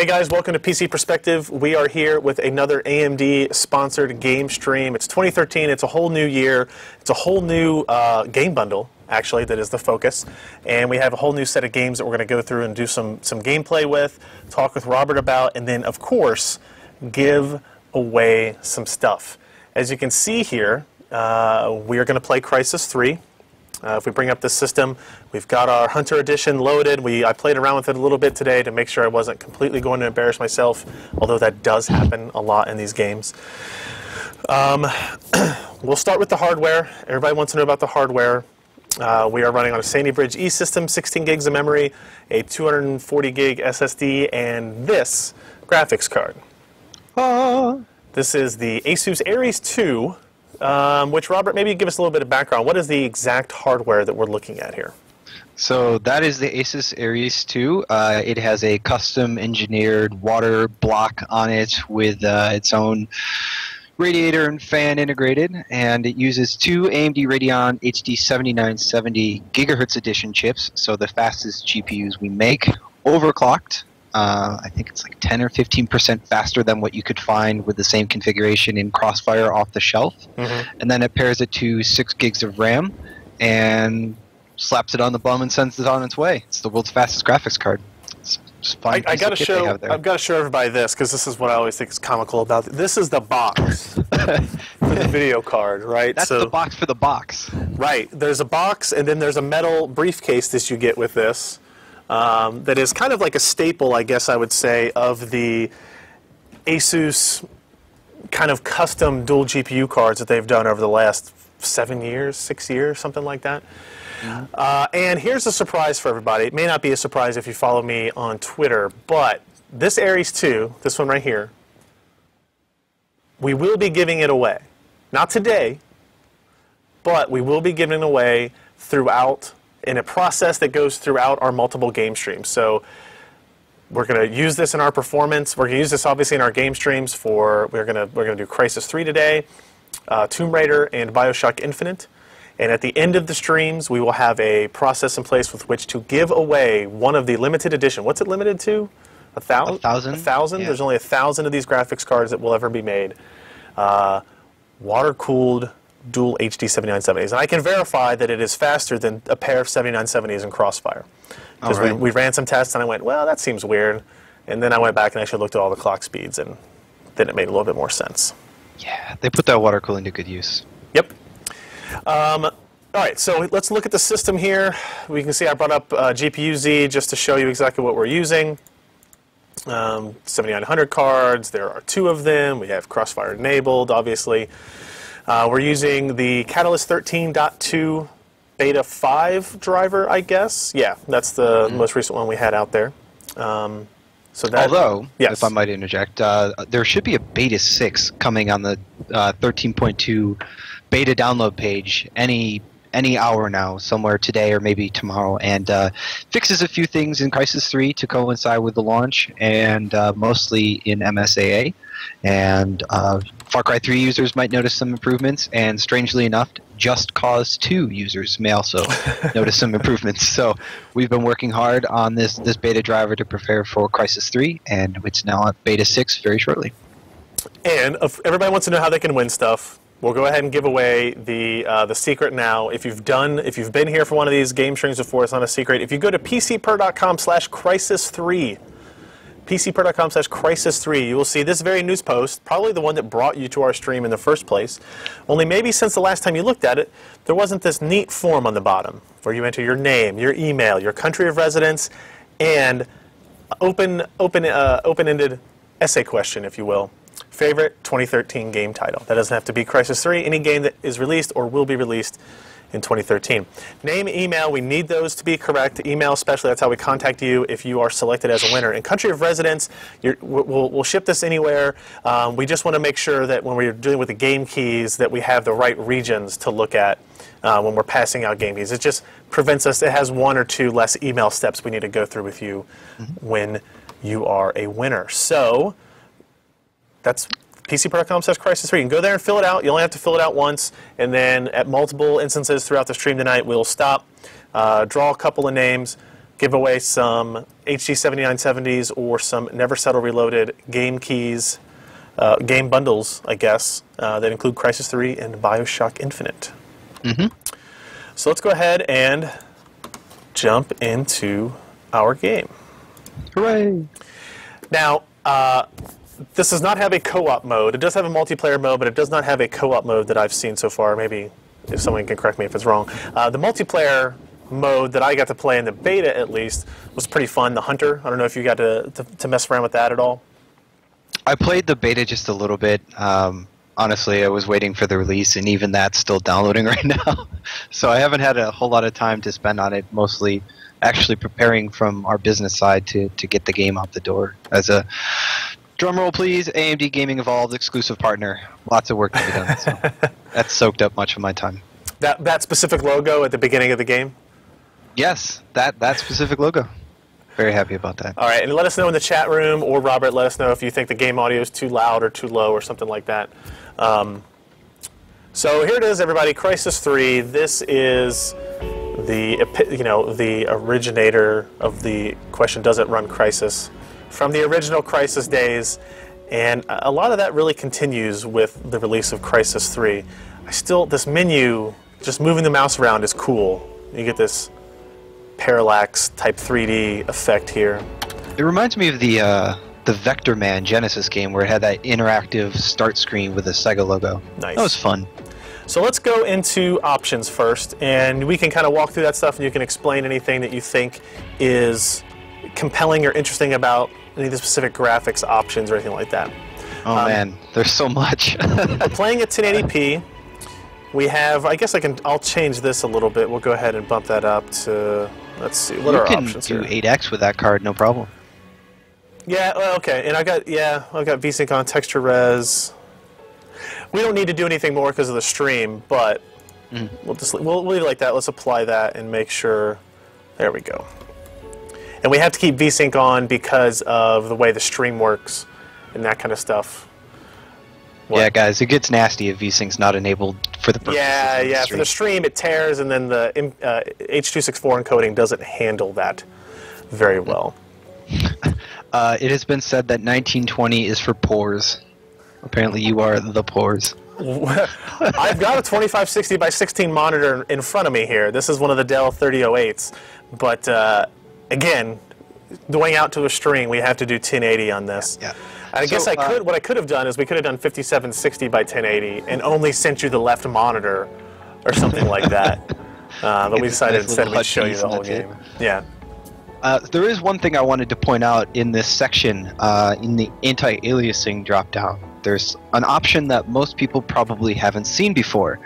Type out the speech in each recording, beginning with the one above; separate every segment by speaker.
Speaker 1: Hey guys, welcome to PC Perspective. We are here with another AMD sponsored game stream. It's 2013, it's a whole new year, it's a whole new game bundle, actually, that is the focus. And we have a whole new set of games that we're going to go through and do some gameplay with, talk with Robert about, and then, of course, give away some stuff. As you can see here, we are going to play Crysis 3. If we bring up this system, we've got our Hunter Edition loaded. I played around with it a little bit today to make sure I wasn't completely going to embarrass myself, although that does happen a lot in these games. We'll start with the hardware. Everybody wants to know about the hardware. We are running on a Sandy Bridge E system, 16 gigs of memory, a 240 gig SSD, and this graphics card. This is the Asus Aries 2. Which, Robert, maybe give us a little bit of background. What is the exact hardware that we're looking at here?
Speaker 2: So that is the Asus Aries 2. It has a custom engineered water block on it with its own radiator and fan integrated, and it uses two AMD Radeon HD 7970 GHz edition chips, so the fastest GPUs we make, overclocked. I think it's like 10 or 15% faster than what you could find with the same configuration in Crossfire off the shelf. And then it pairs it to 6 gigs of RAM and slaps it on the bum and sends it on its way. It's the world's fastest graphics card. It's just fine.
Speaker 1: I've got to show everybody this, because this is what I always think is comical about it. This is the box for the video card, right?
Speaker 2: That's the box for the box.
Speaker 1: Right. There's a box, and then there's a metal briefcase that you get with this. That is kind of like a staple, I guess I would say, of the Asus kind of custom dual GPU cards that they've done over the last 7 years, 6 years, something like that. And here's a surprise for everybody. It may not be a surprise if you follow me on Twitter, but this Aries 2, this one right here, we will be giving it away. Not today, but we will be giving it away throughout, in a process that goes throughout our multiple game streams. So we're going to use this in our performance. We're going to use this obviously in our game streams we're going to do Crysis 3 today, Tomb Raider, and BioShock Infinite. And at the end of the streams, we will have a process in place with which to give away one of the limited edition. What's it limited to? 1,000?
Speaker 2: 1,000.
Speaker 1: 1,000?
Speaker 2: Yeah.
Speaker 1: There's only 1,000 of these graphics cards that will ever be made. Water-cooled dual HD 7970s, and I can verify that it is faster than a pair of 7970s in Crossfire. Because we ran some tests, and I went, well, that seems weird. And then I went back and actually looked at all the clock speeds, and then it made a little bit more sense.
Speaker 2: Yeah, they put that water cooling to good use.
Speaker 1: Yep. All right, so let's look at the system here. We can see I brought up GPU-Z just to show you exactly what we're using. 7900 cards, there are 2 of them. We have Crossfire enabled, obviously. We're using the Catalyst 13.2 Beta 5 driver, I guess. Yeah, that's the most recent one we had out there. So that,
Speaker 2: although,
Speaker 1: yes.
Speaker 2: if I might interject, there should be a Beta 6 coming on the 13.2 beta download page any hour now, somewhere today or maybe tomorrow, and fixes a few things in Crysis 3 to coincide with the launch, and mostly in MSAA. And Far Cry 3 users might notice some improvements, and strangely enough, Just Cause 2 users may also notice some improvements. So we've been working hard on this beta driver to prepare for Crysis 3, and it's now at Beta 6 very shortly. And
Speaker 1: if everybody wants to know how they can win stuff, we'll go ahead and give away the secret now. If you've been here for one of these game streams before, it's not a secret. If you go to PCPer.com/Crysis3, PCPer.com/Crysis3, you will see this very news post, probably the one that brought you to our stream in the first place. Only maybe since the last time you looked at it, there wasn't this neat form on the bottom where you enter your name, your email, your country of residence, and open-ended essay question, if you will. Favorite 2013 game title. That doesn't have to be Crysis 3. Any game that is released or will be released in 2013. Name, email, we need those to be correct. Email especially, that's how we contact you if you are selected as a winner. And country of residence, we'll ship this anywhere. We just want to make sure that when we're dealing with the game keys that we have the right regions to look at when we're passing out game keys. It just prevents us, it has 1 or 2 less email steps we need to go through with you when you are a winner. So that's PCPer.com/Crysis3. You can go there and fill it out. You only have to fill it out once, and then at multiple instances throughout the stream tonight, we'll stop, draw a couple of names, give away some HD 7970s or some Never Settle Reloaded game keys, game bundles, I guess, that include Crysis 3 and Bioshock Infinite. So let's go ahead and jump into our game.
Speaker 2: Hooray!
Speaker 1: Now, this does not have a co-op mode. It does have a multiplayer mode, but it does not have a co-op mode that I've seen so far. Maybe if someone can correct me if it's wrong. The multiplayer mode that I got to play in the beta, at least, was pretty fun. The Hunter. I don't know if you got to mess around with that at all.
Speaker 2: I played the beta just a little bit. Honestly, I was waiting for the release, and even that's still downloading right now. So I haven't had a whole lot of time to spend on it, mostly actually preparing from our business side to get the game out the door. As a drumroll, please, AMD Gaming Evolved exclusive partner. Lots of work to be done. So that's soaked up much of my time.
Speaker 1: That specific logo at the beginning of the game?
Speaker 2: Yes, that specific logo. Very happy about that.
Speaker 1: All right, and let us know in the chat room, or Robert, let us know if you think the game audio is too loud or too low or something like that. So here it is, everybody. Crysis 3. This is the originator of the question, does it run Crysis? From the original Crysis days, and a lot of that really continues with the release of Crysis 3. This menu, just moving the mouse around is cool. You get this parallax type 3D effect here.
Speaker 2: It reminds me of the Vector Man Genesis game where it had that interactive start screen with the Sega logo.
Speaker 1: Nice.
Speaker 2: That was fun.
Speaker 1: So let's go into options first, and we can kind of walk through that stuff, and you can explain anything that you think is compelling or interesting about any of the specific graphics options or anything like that.
Speaker 2: Oh man, there's so much.
Speaker 1: We're playing at 1080p. We have, I guess I'll change this a little bit. We'll go ahead and bump that up to, let's see, what are our options here?
Speaker 2: You can do 8x with that card, no problem.
Speaker 1: Yeah, well, okay, and I've got VSync on, texture res. We don't need to do anything more because of the stream, but we'll leave it like that. Let's apply that and make sure, there we go. And we have to keep VSync on because of the way the stream works and that kind of stuff.
Speaker 2: Yeah, guys, it gets nasty if VSync's not enabled for the purposes of the stream.
Speaker 1: For the stream it tears, and then the H.264 encoding doesn't handle that very well.
Speaker 2: It has been said that 1920 is for pores. Apparently you are the pores.
Speaker 1: I've got a 2560 by 16 monitor in front of me here. This is one of the Dell 3008s. But again, going out to a stream, we have to do 1080 on this. Yeah. I guess what I could have done is we could have done 5760 by 1080 and only sent you the left monitor or something like that. But we decided instead we'd show you the whole game. Yeah.
Speaker 2: There is one thing I wanted to point out in this section, in the anti-aliasing dropdown. There's an option that most people probably haven't seen before.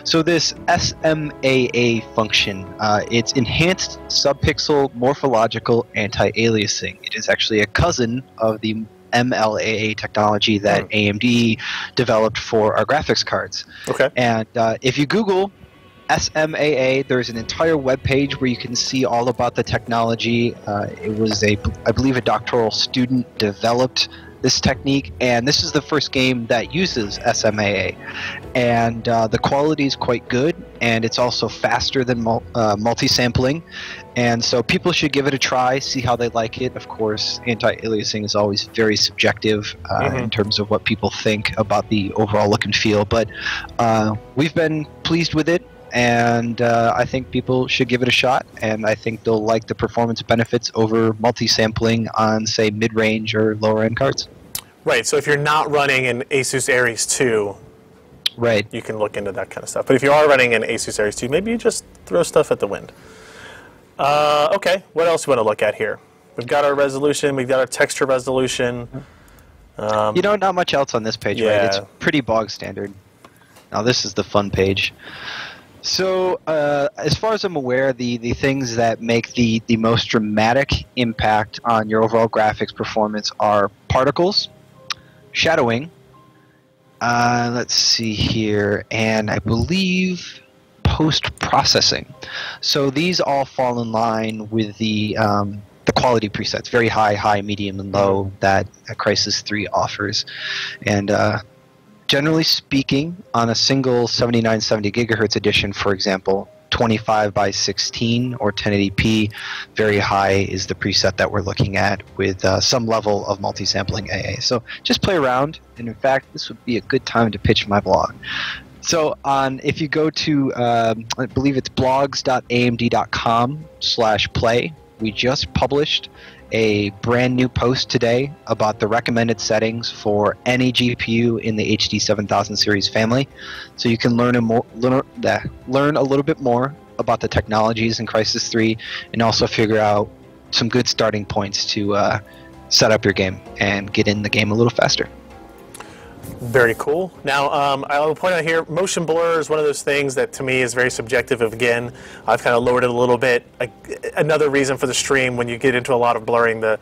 Speaker 2: So this SMAA function, it's Enhanced Subpixel Morphological Anti-Aliasing. It is actually a cousin of the MLAA technology that AMD developed for our graphics cards. Okay. And if you Google SMAA, there's an entire web page where you can see all about the technology. It was I believe a doctoral student developed this technique, and this is the first game that uses SMAA. And the quality is quite good, and it's also faster than multi-sampling. And so people should give it a try, see how they like it. Of course, anti-aliasing is always very subjective in terms of what people think about the overall look and feel. But we've been pleased with it, and I think people should give it a shot. And I think they'll like the performance benefits over multi-sampling on, say, mid-range or lower-end cards.
Speaker 1: Right, so if you're not running an Asus Aries 2,
Speaker 2: right,
Speaker 1: you can look into that kind of stuff. But if you are running an Asus Aries 2, maybe you just throw stuff at the wind. Okay, what else do we want to look at here? We've got our resolution, we've got our texture resolution.
Speaker 2: Not much else on this page, right? It's pretty bog standard. Now this is the fun page. So, as far as I'm aware, the things that make the most dramatic impact on your overall graphics performance are particles, shadowing, let's see here, and I believe post-processing. So these all fall in line with the quality presets, very high, medium, and low, that Crysis 3 offers. And generally speaking, on a single 7970 gigahertz edition, for example, 25 by 16 or 1080p. Very high is the preset that we're looking at with some level of multi-sampling AA. So just play around, and in fact, this would be a good time to pitch my blog. So if you go to, I believe it's blogs.amd.com/play, we just published a brand new post today about the recommended settings for any GPU in the HD 7000 series family. So you can learn a little bit more about the technologies in Crysis 3 and also figure out some good starting points to set up your game and get in the game a little faster.
Speaker 1: Very cool. Now, I will point out here, motion blur is one of those things that to me is very subjective. Again, I've kind of lowered it a little bit. Another reason for the stream, when you get into a lot of blurring, the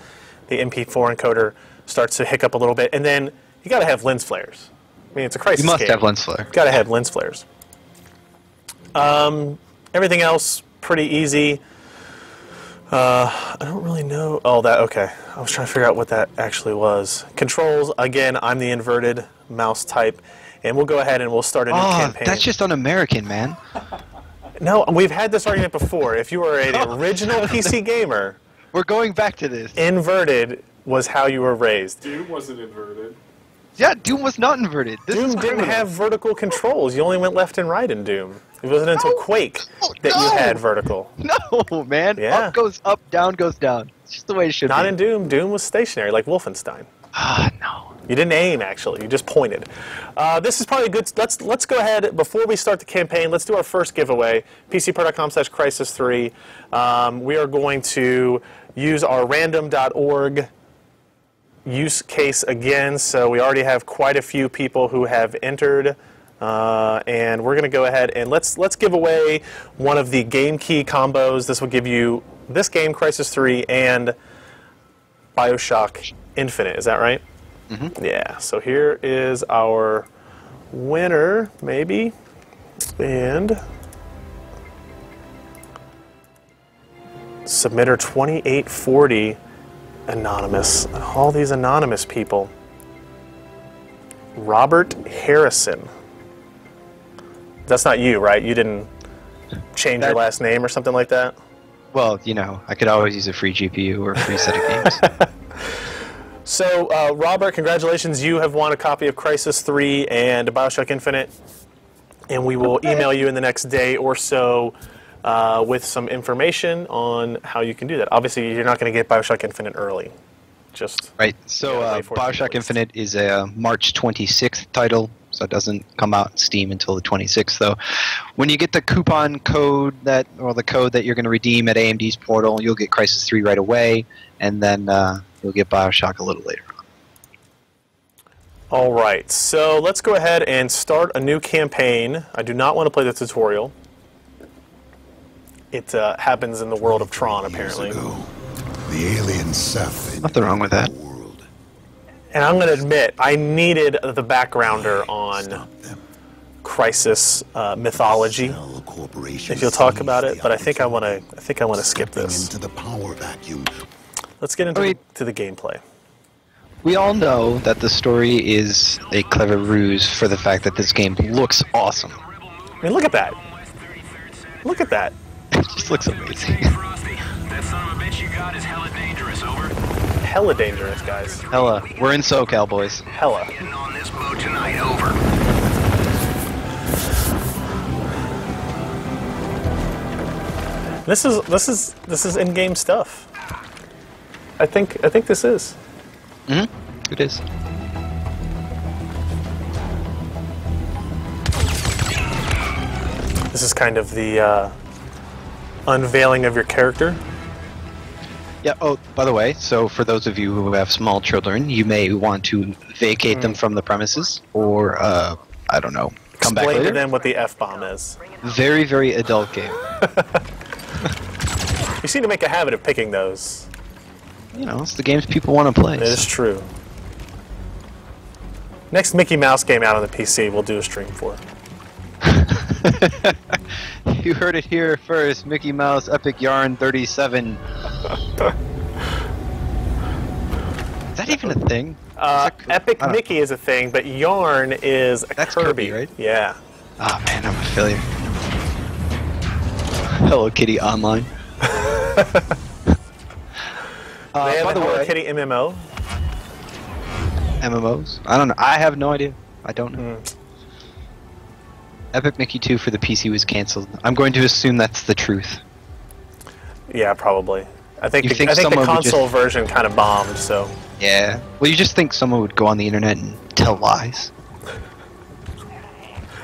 Speaker 1: MP4 encoder starts to hiccup a little bit. And then you got to have lens flares. I mean, it's a Crysis game.
Speaker 2: You must have lens flare.
Speaker 1: Got to have lens flares. Everything else, pretty easy. I don't really know. Oh, okay. I was trying to figure out what that actually was. Controls, again, I'm the inverted mouse type. And we'll go ahead and we'll start a new campaign.
Speaker 2: That's just un-American, man.
Speaker 1: No, we've had this argument before. If you were an original PC gamer,
Speaker 2: we're going back to this.
Speaker 1: Inverted was how you were raised.
Speaker 3: Doom wasn't inverted.
Speaker 2: Yeah, Doom was not inverted.
Speaker 1: Doom didn't have vertical controls. You only went left and right in Doom. It wasn't until Quake that you had vertical.
Speaker 2: No, man.
Speaker 1: Yeah.
Speaker 2: Up goes up, down goes down. It's just the way it should be.
Speaker 1: Not in Doom. Doom was stationary, like Wolfenstein.
Speaker 2: No.
Speaker 1: You didn't aim, actually. You just pointed. This is probably good. Let's go ahead, before we start the campaign, let's do our first giveaway, PCPer.com/Crysis3. We are going to use our random.org use case again, so we already have quite a few people who have entered. And we're going to go ahead and let's give away one of the game key combos. This will give you this game, Crysis 3, and BioShock Infinite. Is that right?
Speaker 2: Mm-hmm.
Speaker 1: Yeah. So here is our winner, maybe, and submitter 2840 anonymous. All these anonymous people. Robert Harrison. That's not you, right? You didn't change your last name or something like that?
Speaker 2: Well, you know, I could always use a free GPU or a free set of games.
Speaker 1: So, Robert, congratulations. You have won a copy of Crysis 3 and BioShock Infinite. And we will email you in the next day or so with some information on how you can do that. Obviously, you're not going to get BioShock Infinite early. Just
Speaker 2: right. So, BioShock Infinite is a March 26th title. So it doesn't come out on Steam until the 26th, though. When you get the coupon code or the code that you're going to redeem at AMD's portal, you'll get Crysis 3 right away, and then you'll get BioShock a little later on.
Speaker 1: All right, so let's go ahead and start a new campaign. I do not want to play the tutorial. It happens in the world of Tron, apparently.
Speaker 4: The alien Seth.
Speaker 2: Nothing wrong with that.
Speaker 1: And I'm going to admit, I needed the backgrounder on Crysis mythology, if you'll talk about it. But I think I want to skip this. Let's get into the gameplay.
Speaker 2: We all know that the story is a clever ruse for the fact that this game looks awesome.
Speaker 1: I mean, look at that. Look at that.
Speaker 2: It just looks amazing.
Speaker 5: That son of a bitch you got is hella dangerous, over.
Speaker 1: Hella dangerous, guys.
Speaker 2: Hella. We're in SoCal, boys.
Speaker 1: Hella.
Speaker 5: Getting on this boat tonight, over.
Speaker 1: This is in-game stuff. I think this is.
Speaker 2: Mm-hmm. It is.
Speaker 1: This is kind of the unveiling of your character.
Speaker 2: Yeah, oh, by the way, so for those of you who have small children, you may want to vacate them from the premises, or, I don't know, come back later.
Speaker 1: Explain to them what the F-bomb is.
Speaker 2: Very, very adult game.
Speaker 1: You seem to make a habit of picking those.
Speaker 2: You know, it's the games people want to play.
Speaker 1: It is true. Next Mickey Mouse game out on the PC, we'll do a stream for.
Speaker 2: You heard it here first. Mickey Mouse Epic Yarn 37. Is that even a thing?
Speaker 1: Epic Mickey is a thing, but Yarn is a
Speaker 2: That's
Speaker 1: Kirby,
Speaker 2: Kirby, right?
Speaker 1: Yeah.
Speaker 2: Oh man, I'm a failure. Hello Kitty Online.
Speaker 1: They have
Speaker 2: by
Speaker 1: a
Speaker 2: the
Speaker 1: Hello
Speaker 2: way,
Speaker 1: Kitty MMO.
Speaker 2: MMOs? I don't know. I have no idea. I don't know. Epic Mickey 2 for the PC was cancelled. I'm going to assume that's the truth.
Speaker 1: Yeah, probably. I think
Speaker 2: You
Speaker 1: the,
Speaker 2: think
Speaker 1: I think the
Speaker 2: someone would
Speaker 1: console
Speaker 2: just-
Speaker 1: version kind of bombed. So
Speaker 2: Yeah. Well, you just think someone would go on the internet and tell lies.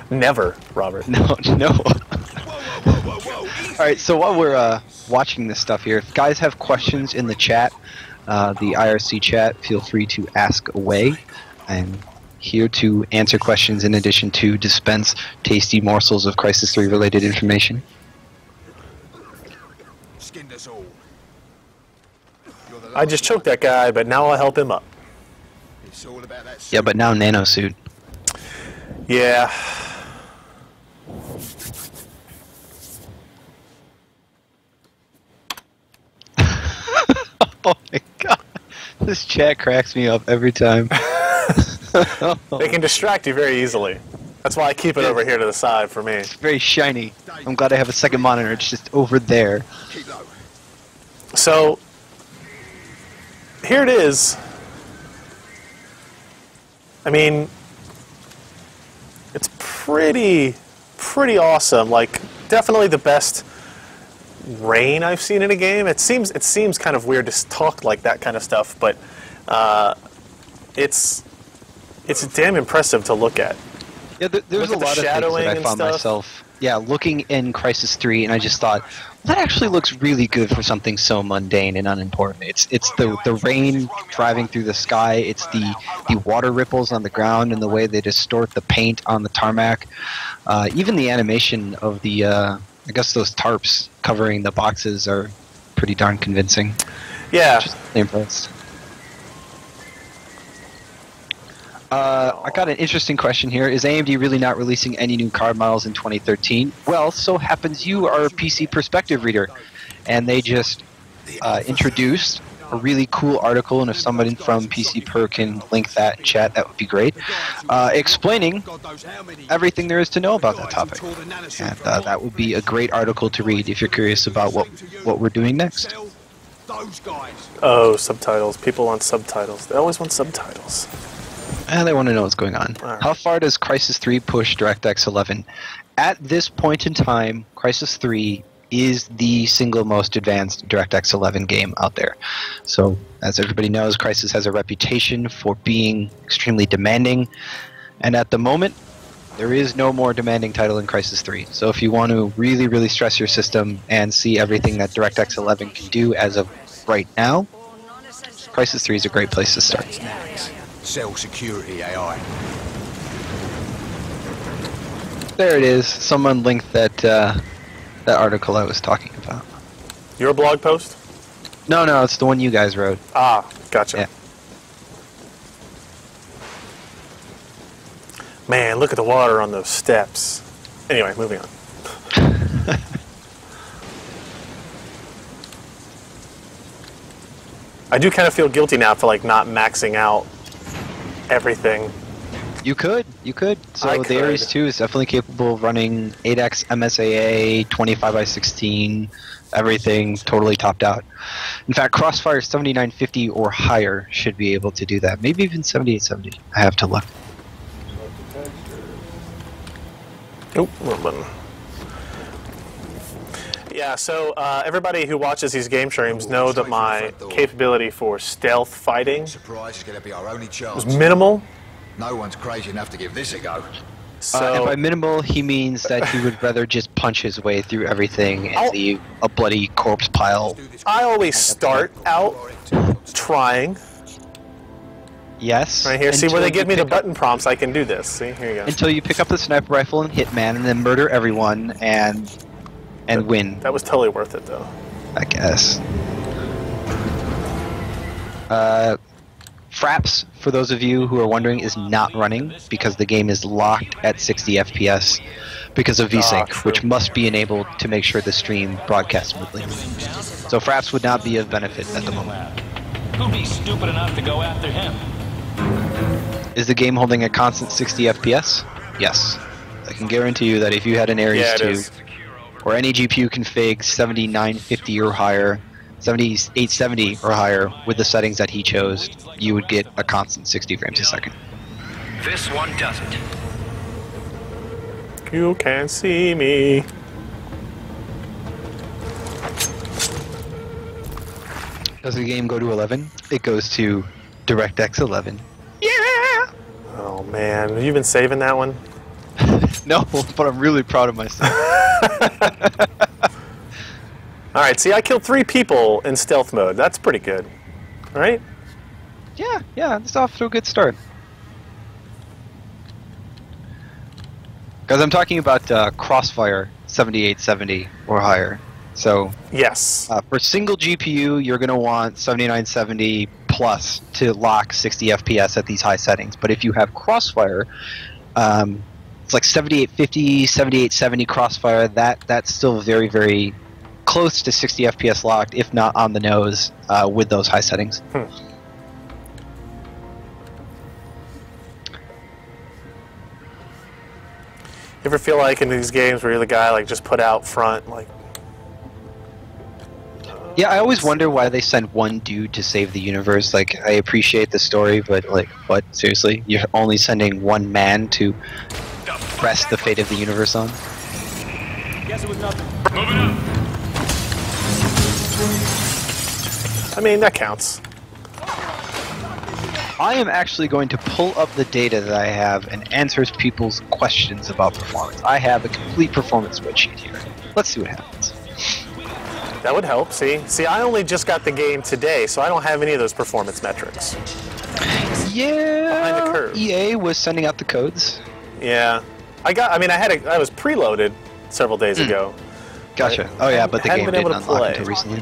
Speaker 1: never, Robert.
Speaker 2: No, no. Alright, so while we're watching this stuff here, if guys have questions in the chat, the IRC chat, feel free to ask away. I'm here to answer questions in addition to dispense tasty morsels of Crysis 3 related information.
Speaker 4: Skinned us all.
Speaker 1: I just choked that guy, but now I'll help him up.
Speaker 4: It's all about that.
Speaker 2: Yeah, but now Nanosuit.
Speaker 1: Yeah.
Speaker 2: Oh my god. This chat cracks me up every time.
Speaker 1: They can distract you very easily. That's why I keep it over here to the side for me.
Speaker 2: It's very shiny. I'm glad I have a second monitor. It's just over there.
Speaker 4: Keep low.
Speaker 1: So here it is. I mean, it's pretty awesome. Like, definitely the best rain I've seen in a game. It seems kind of weird to talk like that kind of stuff, but it's damn impressive to look at.
Speaker 2: Yeah, there's
Speaker 1: Look
Speaker 2: a
Speaker 1: at the
Speaker 2: lot of things
Speaker 1: shadowing
Speaker 2: that I
Speaker 1: and
Speaker 2: found
Speaker 1: stuff.
Speaker 2: myself, looking in Crysis 3, and I just thought, well, that actually looks really good for something so mundane and unimportant. It's the rain driving through the sky. It's the water ripples on the ground and the way they distort the paint on the tarmac. Even the animation of the, I guess those tarps covering the boxes are pretty darn convincing.
Speaker 1: Yeah.
Speaker 2: Just impressed. I got an interesting question here. Is AMD really not releasing any new card models in 2013? Well, so happens you are a PC Perspective reader, and they just introduced a really cool article, and if somebody from PCPer can link that in chat, that would be great, explaining everything there is to know about that topic. And that would be a great article to read if you're curious about what we're doing next.
Speaker 1: Oh, subtitles. People want subtitles. They always want subtitles.
Speaker 2: And they want to know what's going on.
Speaker 1: Right.
Speaker 2: How far does Crysis 3 push DirectX 11? At this point in time, Crysis 3 is the single most advanced DirectX 11 game out there. So, as everybody knows, Crysis has a reputation for being extremely demanding. And at the moment, there is no more demanding title in Crysis 3. So if you want to really, really stress your system and see everything that DirectX 11 can do as of right now, Crysis 3 is a great place to start.
Speaker 4: Cell security AI.
Speaker 2: There it is. Someone linked that that article I was talking about.
Speaker 1: Your blog post?
Speaker 2: No, it's the one you guys wrote.
Speaker 1: Ah, gotcha.
Speaker 2: Yeah.
Speaker 1: Man, look at the water on those steps. Anyway, moving on. I do kind of feel guilty now for like not maxing out everything.
Speaker 2: You could. So
Speaker 1: I
Speaker 2: the Ares
Speaker 1: could.
Speaker 2: 2 is definitely capable of running 8x MSAA, 25x16, everything totally topped out. In fact, Crossfire 7950 or higher should be able to do that. Maybe even 7870. I have to look.
Speaker 1: Oop, wrong button. Yeah, so everybody who watches these game streams know that my capability for stealth fighting
Speaker 4: Surprise is going to be our only chance.
Speaker 1: was minimal.
Speaker 4: No one's crazy enough to give this a go.
Speaker 1: So
Speaker 2: And by minimal, he means that he would rather just punch his way through everything and see a bloody corpse pile.
Speaker 1: I always start out trying.
Speaker 2: Yes.
Speaker 1: Right here, see where
Speaker 2: until
Speaker 1: they give
Speaker 2: you
Speaker 1: me the
Speaker 2: pick up-
Speaker 1: button prompts, I can do this. See, here you go.
Speaker 2: Until you pick up the sniper rifle and Hitman and then murder everyone and win,
Speaker 1: That was totally worth it, though.
Speaker 2: I guess. Fraps, for those of you who are wondering, is not running because the game is locked at 60 FPS because of VSync,
Speaker 1: true.
Speaker 2: which must be enabled to make sure the stream broadcasts smoothly. So Fraps would not be of benefit at the moment.
Speaker 5: Who'd be stupid enough to go after him?
Speaker 2: Is the game holding a constant 60 FPS? Yes. I can guarantee you that if you had an Ares
Speaker 1: Yeah, it
Speaker 2: 2
Speaker 1: is.
Speaker 2: for any GPU config 7950 or higher, 7870 or higher, with the settings that he chose, you would get a constant 60 frames a second.
Speaker 5: This one doesn't.
Speaker 1: You can see me.
Speaker 2: Does the game go to 11? It goes to DirectX 11. Yeah!
Speaker 1: Oh man, have you been saving that one?
Speaker 2: No, but I'm really proud of myself.
Speaker 1: Alright, see, I killed 3 people in stealth mode. That's pretty good. Right?
Speaker 2: Yeah, it's off to a good start. Because I'm talking about Crossfire 7870 or higher. So,
Speaker 1: Yes.
Speaker 2: for single GPU, you're going to want 7970 plus to lock 60 FPS at these high settings. But if you have Crossfire, it's like 7850, 7870 Crossfire. That's still very, very close to 60 FPS locked, if not on the nose, with those high settings.
Speaker 1: You ever feel like in these games where you're the guy like just put out front, like?
Speaker 2: Yeah, I always wonder why they send one dude to save the universe. Like, I appreciate the story, but like, what? Seriously? You're only sending one man to press the fate of the universe on?
Speaker 5: Guess it was nothing. Moving up.
Speaker 1: I mean, that counts.
Speaker 2: I am actually going to pull up the data that I have and answers people's questions about performance. I have a complete performance spreadsheet here. Let's see what happens.
Speaker 1: That would help. See, I only just got the game today, so I don't have any of those performance metrics.
Speaker 2: Yeah,
Speaker 1: Behind the curve.
Speaker 2: EA was sending out the codes.
Speaker 1: Yeah, I was preloaded several days ago.
Speaker 2: Gotcha. Oh yeah, but the
Speaker 1: Hadn't
Speaker 2: game
Speaker 1: been able
Speaker 2: didn't
Speaker 1: to
Speaker 2: unlock
Speaker 1: play.
Speaker 2: until recently.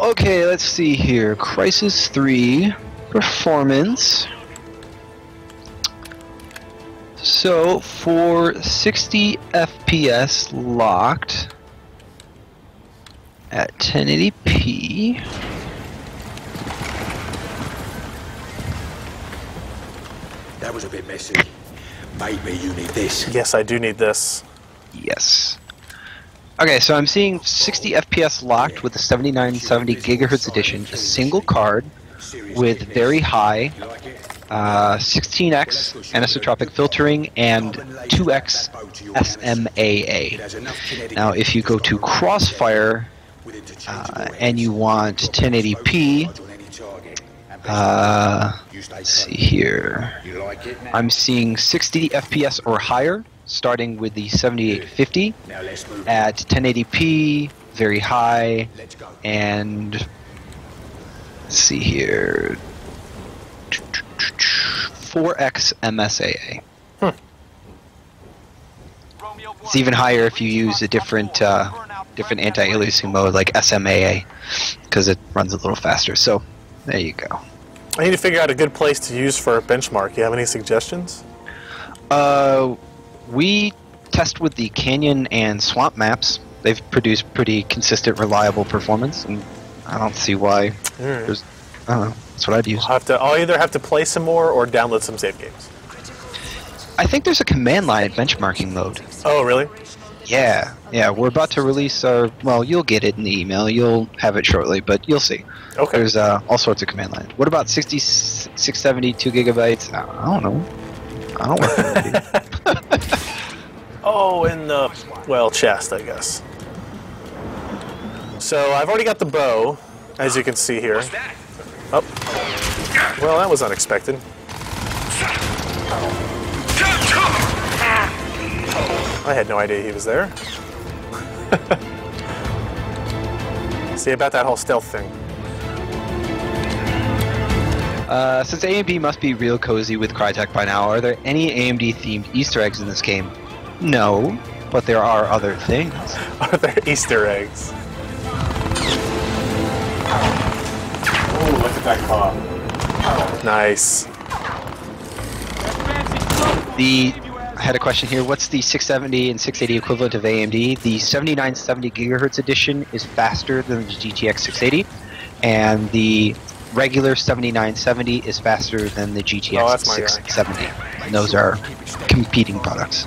Speaker 2: Okay, let's see here. Crysis 3 performance. So for 60 FPS locked at 1080p.
Speaker 4: That was a bit messy. Maybe you need this.
Speaker 1: Yes, I do need this.
Speaker 2: Yes. Okay, so I'm seeing 60 FPS locked with the 7970 gigahertz edition, a single card with very high 16x anisotropic filtering and 2x SMAA. Now, if you go to Crossfire and you want 1080p, let's see here. I'm seeing 60 FPS or higher, starting with the 7850 at 1080p, very high, and let's see here, 4x MSAA. It's even higher if you use a different anti-aliasing mode like SMAA, because it runs a little faster. So there you go.
Speaker 1: I need to figure out a good place to use for a benchmark. You have any suggestions?
Speaker 2: We test with the Canyon and Swamp maps. They've produced pretty consistent, reliable performance, and I don't see why. There's, I don't know. That's what I'd use.
Speaker 1: I'll either have to play some more or download some save games.
Speaker 2: I think there's a command line benchmarking mode.
Speaker 1: Oh, really?
Speaker 2: Yeah, we're about to release our... Well, you'll get it in the email. You'll have it shortly, but you'll see.
Speaker 1: Okay.
Speaker 2: There's all sorts of command lines. What about 672 gigabytes? I don't know. I don't work for it.
Speaker 1: Oh, in the, well, chest, I guess. So I've already got the bow, as you can see here. Oh. Well, that was unexpected. I had no idea he was there. See, about that whole stealth thing.
Speaker 2: Since AMD must be real cozy with Crytek by now, are there any AMD-themed Easter eggs in this game? No, but there are other things.
Speaker 1: Are there Easter eggs? Oh, look at that claw. Nice.
Speaker 2: I had a question here. What's the 670 and 680 equivalent of AMD? The 7970 gigahertz edition is faster than the GTX 680, and the regular 7970 is faster than the GTX 670. And those are competing products.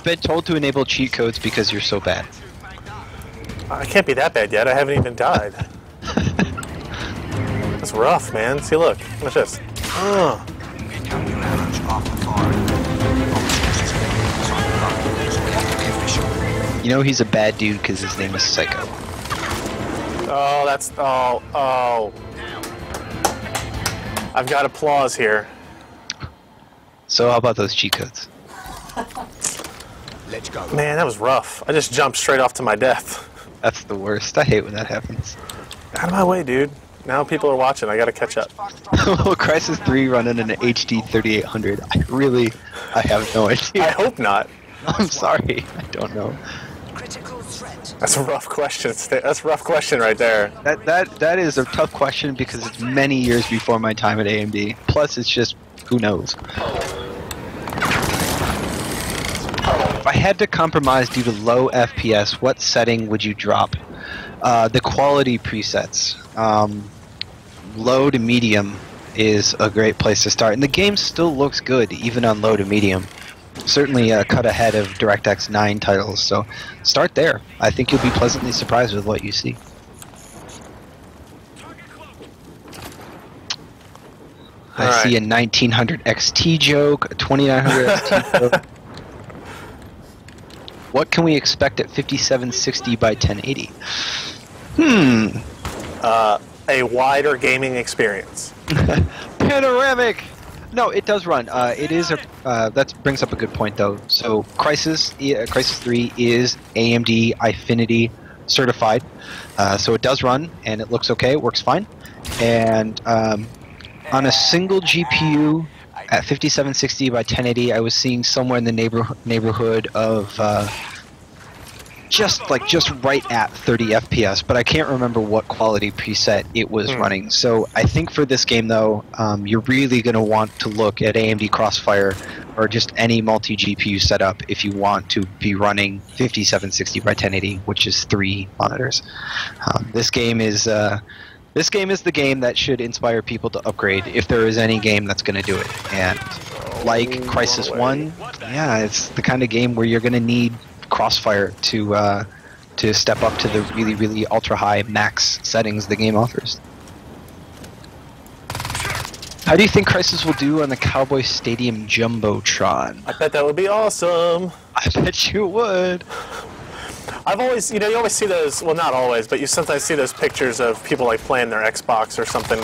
Speaker 2: You've been told to enable cheat codes because you're so bad.
Speaker 1: I can't be that bad yet. I haven't even died. That's rough, man. See, look. Watch this.
Speaker 2: You know he's a bad dude because his name is Psycho.
Speaker 1: Oh, that's... Oh. I've got applause here.
Speaker 2: So how about those cheat codes?
Speaker 4: Let's go.
Speaker 1: Man, that was rough. I just jumped straight off to my death.
Speaker 2: That's the worst. I hate when that happens.
Speaker 1: Out of my way, dude. Now people are watching. I gotta catch up.
Speaker 2: Well, Crysis 3 running an HD 3800. I have no idea.
Speaker 1: I hope not.
Speaker 2: I'm sorry. I don't know.
Speaker 1: That's a rough question. That's a rough question right there.
Speaker 2: That is a tough question because it's many years before my time at AMD. Plus, it's just, who knows? If I had to compromise due to low FPS, what setting would you drop? The quality presets. Low to medium is a great place to start. And the game still looks good, even on low to medium. Certainly cut ahead of DirectX 9 titles, so start there. I think you'll be pleasantly surprised with what you see. I see a 1900 XT joke, a 2900 XT joke. What can we expect at 5760 by 1080?
Speaker 1: A wider gaming experience.
Speaker 2: Panoramic! No, it does run. It is a that brings up a good point though. So Crysis 3 is AMD Eyefinity certified, so it does run and it looks okay. It works fine, and on a single GPU at 5760 by 1080, I was seeing somewhere in the neighborhood of just right at 30 FPS, but I can't remember what quality preset it was running. So I think for this game though, you're really going to want to look at AMD Crossfire or just any multi-GPU setup if you want to be running 5760 by 1080, which is 3 monitors. This game is the game that should inspire people to upgrade if there is any game that's going to do it. And like Crysis 1, yeah, it's the kind of game where you're going to need Crossfire to step up to the really, really ultra-high max settings the game offers. How do you think Crysis will do on the Cowboy Stadium Jumbotron?
Speaker 1: I bet that would be awesome.
Speaker 2: I bet you would.
Speaker 1: I've always, you always see those, well not always, but you sometimes see those pictures of people like playing their Xbox or something.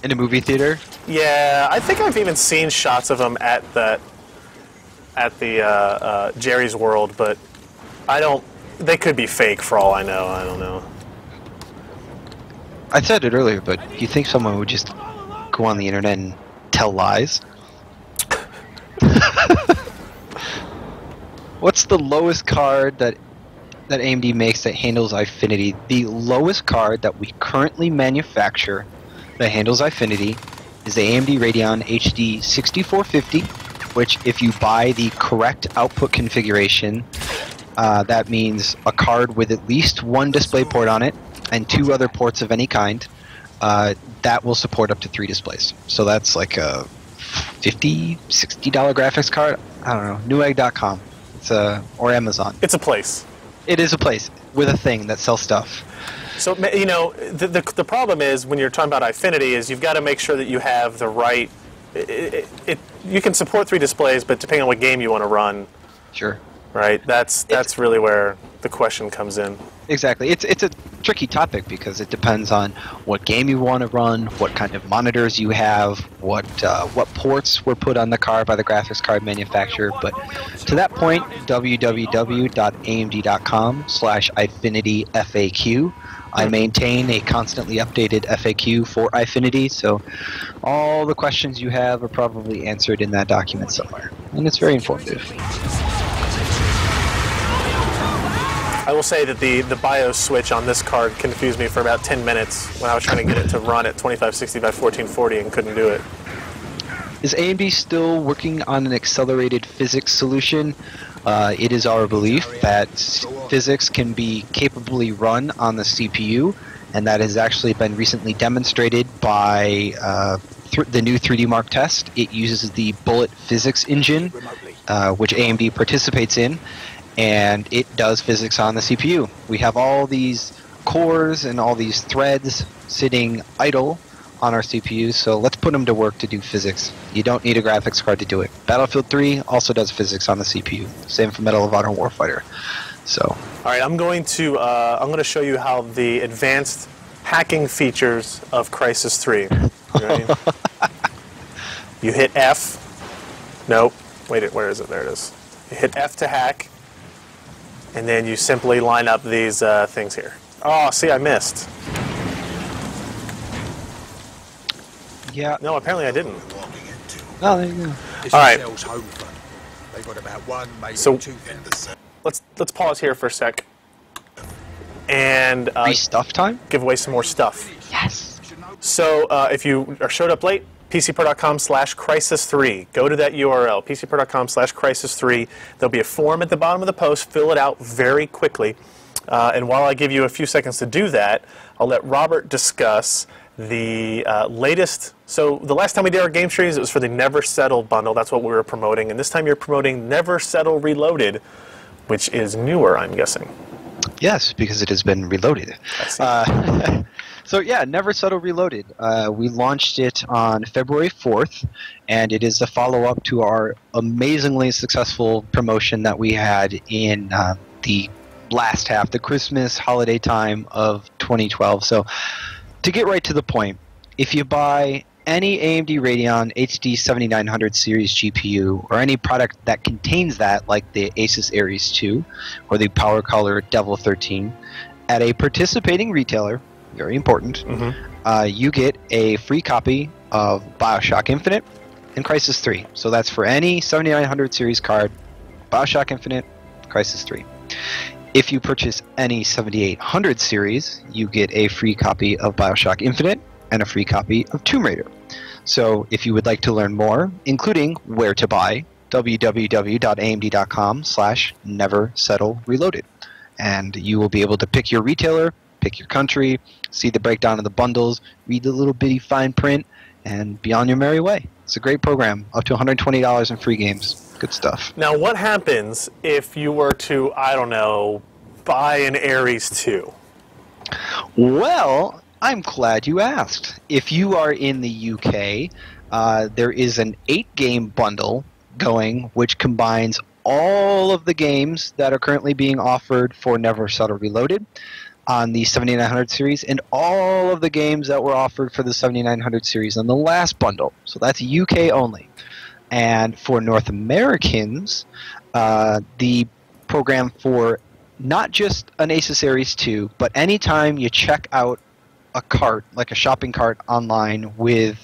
Speaker 2: In a movie theater?
Speaker 1: Yeah, I think I've even seen shots of them at the Jerry's World, but they could be fake for all I know. I don't know.
Speaker 2: I said it earlier, but do you think someone would just go on the internet and tell lies? What's the lowest card that AMD makes that handles Eyefinity? The lowest card that we currently manufacture that handles Eyefinity is the AMD Radeon HD 6450, which if you buy the correct output configuration, that means a card with at least one DisplayPort on it and 2 other ports of any kind, that will support up to 3 displays. So that's like a $50, $60 graphics card. I don't know. Newegg.com. It's or Amazon.
Speaker 1: It's a place.
Speaker 2: It is a place with a thing that sells stuff.
Speaker 1: So, the problem is when you're talking about Eyefinity is you've got to make sure that you have the right... you can support 3 displays, but depending on what game you want to run...
Speaker 2: Sure.
Speaker 1: Right? That's really where the question comes in.
Speaker 2: Exactly. It's a tricky topic because it depends on what game you want to run, what kind of monitors you have, what ports were put on the card by the graphics card manufacturer. But to that point, www.amd.com/EyefinityFAQ. I maintain a constantly updated FAQ for Eyefinity, so all the questions you have are probably answered in that document somewhere, and it's very informative.
Speaker 1: I will say that the BIOS switch on this card confused me for about 10 minutes when I was trying to get it to run at 2560 by 1440 and couldn't do it.
Speaker 2: Is AMD still working on an accelerated physics solution? It is our belief that physics can be capably run on the CPU, and that has actually been recently demonstrated by the new 3D Mark test. It uses the Bullet physics engine which AMD participates in, and it does physics on the CPU. We have all these cores and all these threads sitting idle on our CPUs, so let's put them to work to do physics. You don't need a graphics card to do it. Battlefield 3 also does physics on the CPU. Same for Medal of Honor Warfighter. So,
Speaker 1: all right, I'm going to show you how the advanced hacking features of Crysis 3. You ready? You hit F. Nope. Wait, where is it? There it is. You hit F to hack, and then you simply line up these things here. Oh, see, I missed.
Speaker 2: yeah.
Speaker 1: No, apparently I didn't.
Speaker 2: Oh, there you go.
Speaker 1: All right.
Speaker 4: They've got about one, maybe
Speaker 1: So-
Speaker 4: two vendors.
Speaker 1: Let's pause here for a sec and
Speaker 2: Free stuff time?
Speaker 1: give away some more stuff.
Speaker 2: Yes.
Speaker 1: So if you showed up late, PCPer.com/Crysis3. Go to that URL, PCPer.com/Crysis3. There'll be a form at the bottom of the post. Fill it out very quickly. And while I give you a few seconds to do that, I'll let Robert discuss the latest. So the last time we did our game streams, it was for the Never Settle bundle. That's what we were promoting. And this time you're promoting Never Settle Reloaded, which is newer, I'm guessing.
Speaker 2: Yes, because it has been reloaded. So yeah, Never Settle Reloaded. We launched it on February 4th, and it is a follow-up to our amazingly successful promotion that we had in the last half, the Christmas holiday time of 2012. So to get right to the point, if you buy any AMD Radeon HD 7900 series GPU or any product that contains that, like the Asus Aries 2 or the PowerColor Devil 13, at a participating retailer, very important, you get a free copy of BioShock Infinite and Crysis 3. So that's for any 7900 series card, BioShock Infinite, Crysis 3. If you purchase any 7800 series, you get a free copy of BioShock Infinite and a free copy of Tomb Raider. So if you would like to learn more, including where to buy, www.amd.com/neversettlereloaded. And you will be able to pick your retailer, pick your country, see the breakdown of the bundles, read the little bitty fine print, and be on your merry way. It's a great program, up to $120 in free games. Good stuff.
Speaker 1: Now, what happens if you were to, I don't know, buy an Aries 2?
Speaker 2: Well, I'm glad you asked. If you are in the UK, there is an 8-game bundle going, which combines all of the games that are currently being offered for Never Settle Reloaded on the 7900 series, and all of the games that were offered for the 7900 series on the last bundle. So that's UK only. And for North Americans, the program for not just an Asus Aries 2, but anytime you check out a cart, like a shopping cart online with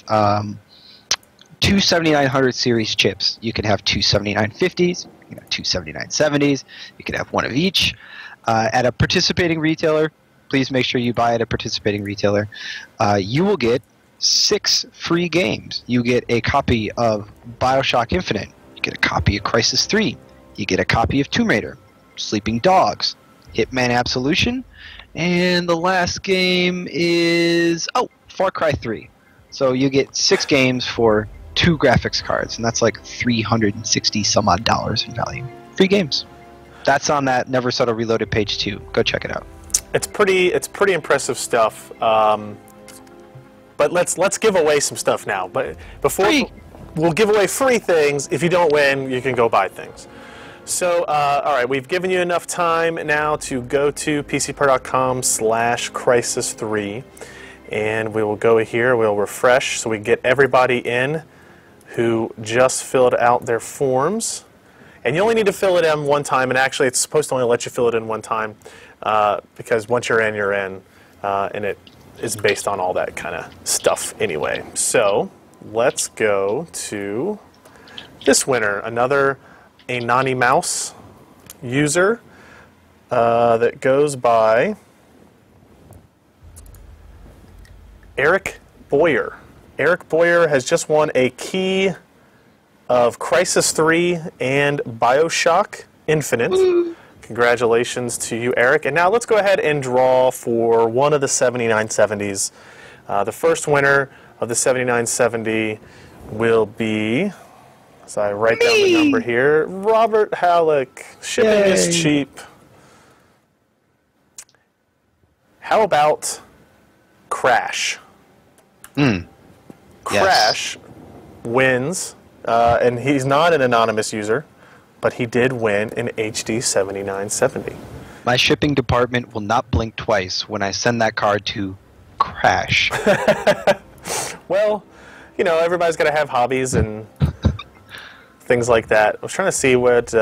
Speaker 2: two 7900 series chips, you can have two 7950s, you can have two 7970s, you can have one of each. At a participating retailer, please make sure you buy at a participating retailer, you will get 6 free games. You get a copy of BioShock Infinite, you get a copy of Crysis 3, you get a copy of Tomb Raider, Sleeping Dogs, Hitman Absolution, and the last game is, Far Cry 3. So you get 6 games for 2 graphics cards, and that's like $360 some odd in value. Free games. That's on that Never Settle Reloaded page 2. Go check it out.
Speaker 1: It's pretty impressive stuff. But let's give away some stuff now. But before we'll give away free things. If you don't win, you can go buy things. So, all right, we've given you enough time now to go to PCPer.com/Crysis3, and we will go here. We'll refresh so we get everybody in who just filled out their forms. And you only need to fill it in one time, and actually it's supposed to only let you fill it in one time because once you're in, and it is based on all that kind of stuff anyway. So let's go to this winner, another Anani Mouse user that goes by Eric Boyer. Eric Boyer has just won a key of Crysis 3 and BioShock Infinite. Woo. Congratulations to you, Eric. And now let's go ahead and draw for one of the 7970s. The first winner of the 7970 will be, let's So I write down the number here. Robert Halleck. Shipping is cheap. How about Crash? Crash wins, and he's not an anonymous user, but he did win an HD 7970.
Speaker 2: My shipping department will not blink twice when I send that card to Crash.
Speaker 1: Well, you know, everybody's got to have hobbies and things like that. I was trying to see what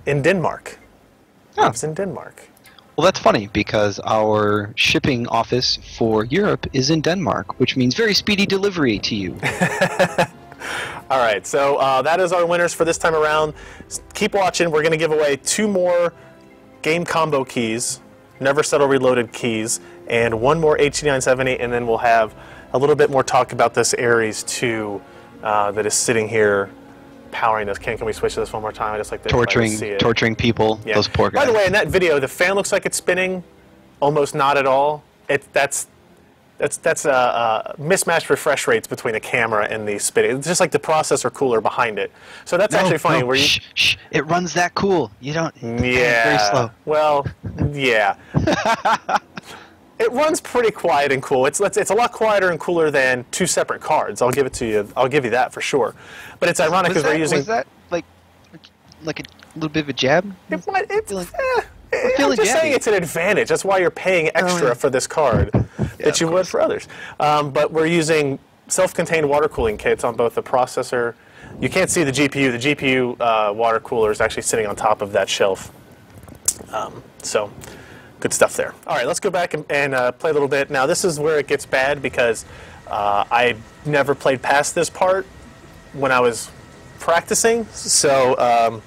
Speaker 1: in Denmark.
Speaker 2: Oh.
Speaker 1: It's in Denmark.
Speaker 2: Well, that's funny because our shipping office for Europe is in Denmark, which means very speedy delivery to you.
Speaker 1: All right, so that is our winners for this time around. Keep watching. We're going to give away 2 more game combo keys, Never Settle Reloaded keys, and 1 more HD970, and then we'll have a little bit more talk about this Ares 2 that is sitting here powering this. Can we switch to this one more time? I just like to see it.
Speaker 2: Torturing people,
Speaker 1: Yeah.
Speaker 2: those poor guys.
Speaker 1: By the way, in that video, the fan looks like it's spinning, almost not at all. That's mismatched refresh rates between the camera and the spinning. It's just like the processor cooler behind it. So that's actually funny. Where you,
Speaker 2: shh, it runs that cool. You don't.
Speaker 1: yeah.
Speaker 2: Very slow.
Speaker 1: Well, yeah. It runs pretty quiet and cool. It's a lot quieter and cooler than 2 separate cards. I'll give it to you. I'll give you that for sure. But it's ironic because we're using.
Speaker 2: Was that like a little bit of a jab?
Speaker 1: I'm
Speaker 2: feeling
Speaker 1: just saying
Speaker 2: jabby.
Speaker 1: it's an advantage. That's why you're paying extra for this card that you would for others. But we're using self-contained water cooling kits on both the processor. You can't see the GPU. The GPU water cooler is actually sitting on top of that shelf. So good stuff there. All right, let's go back and play a little bit. Now this is where it gets bad because I never played past this part when I was practicing. So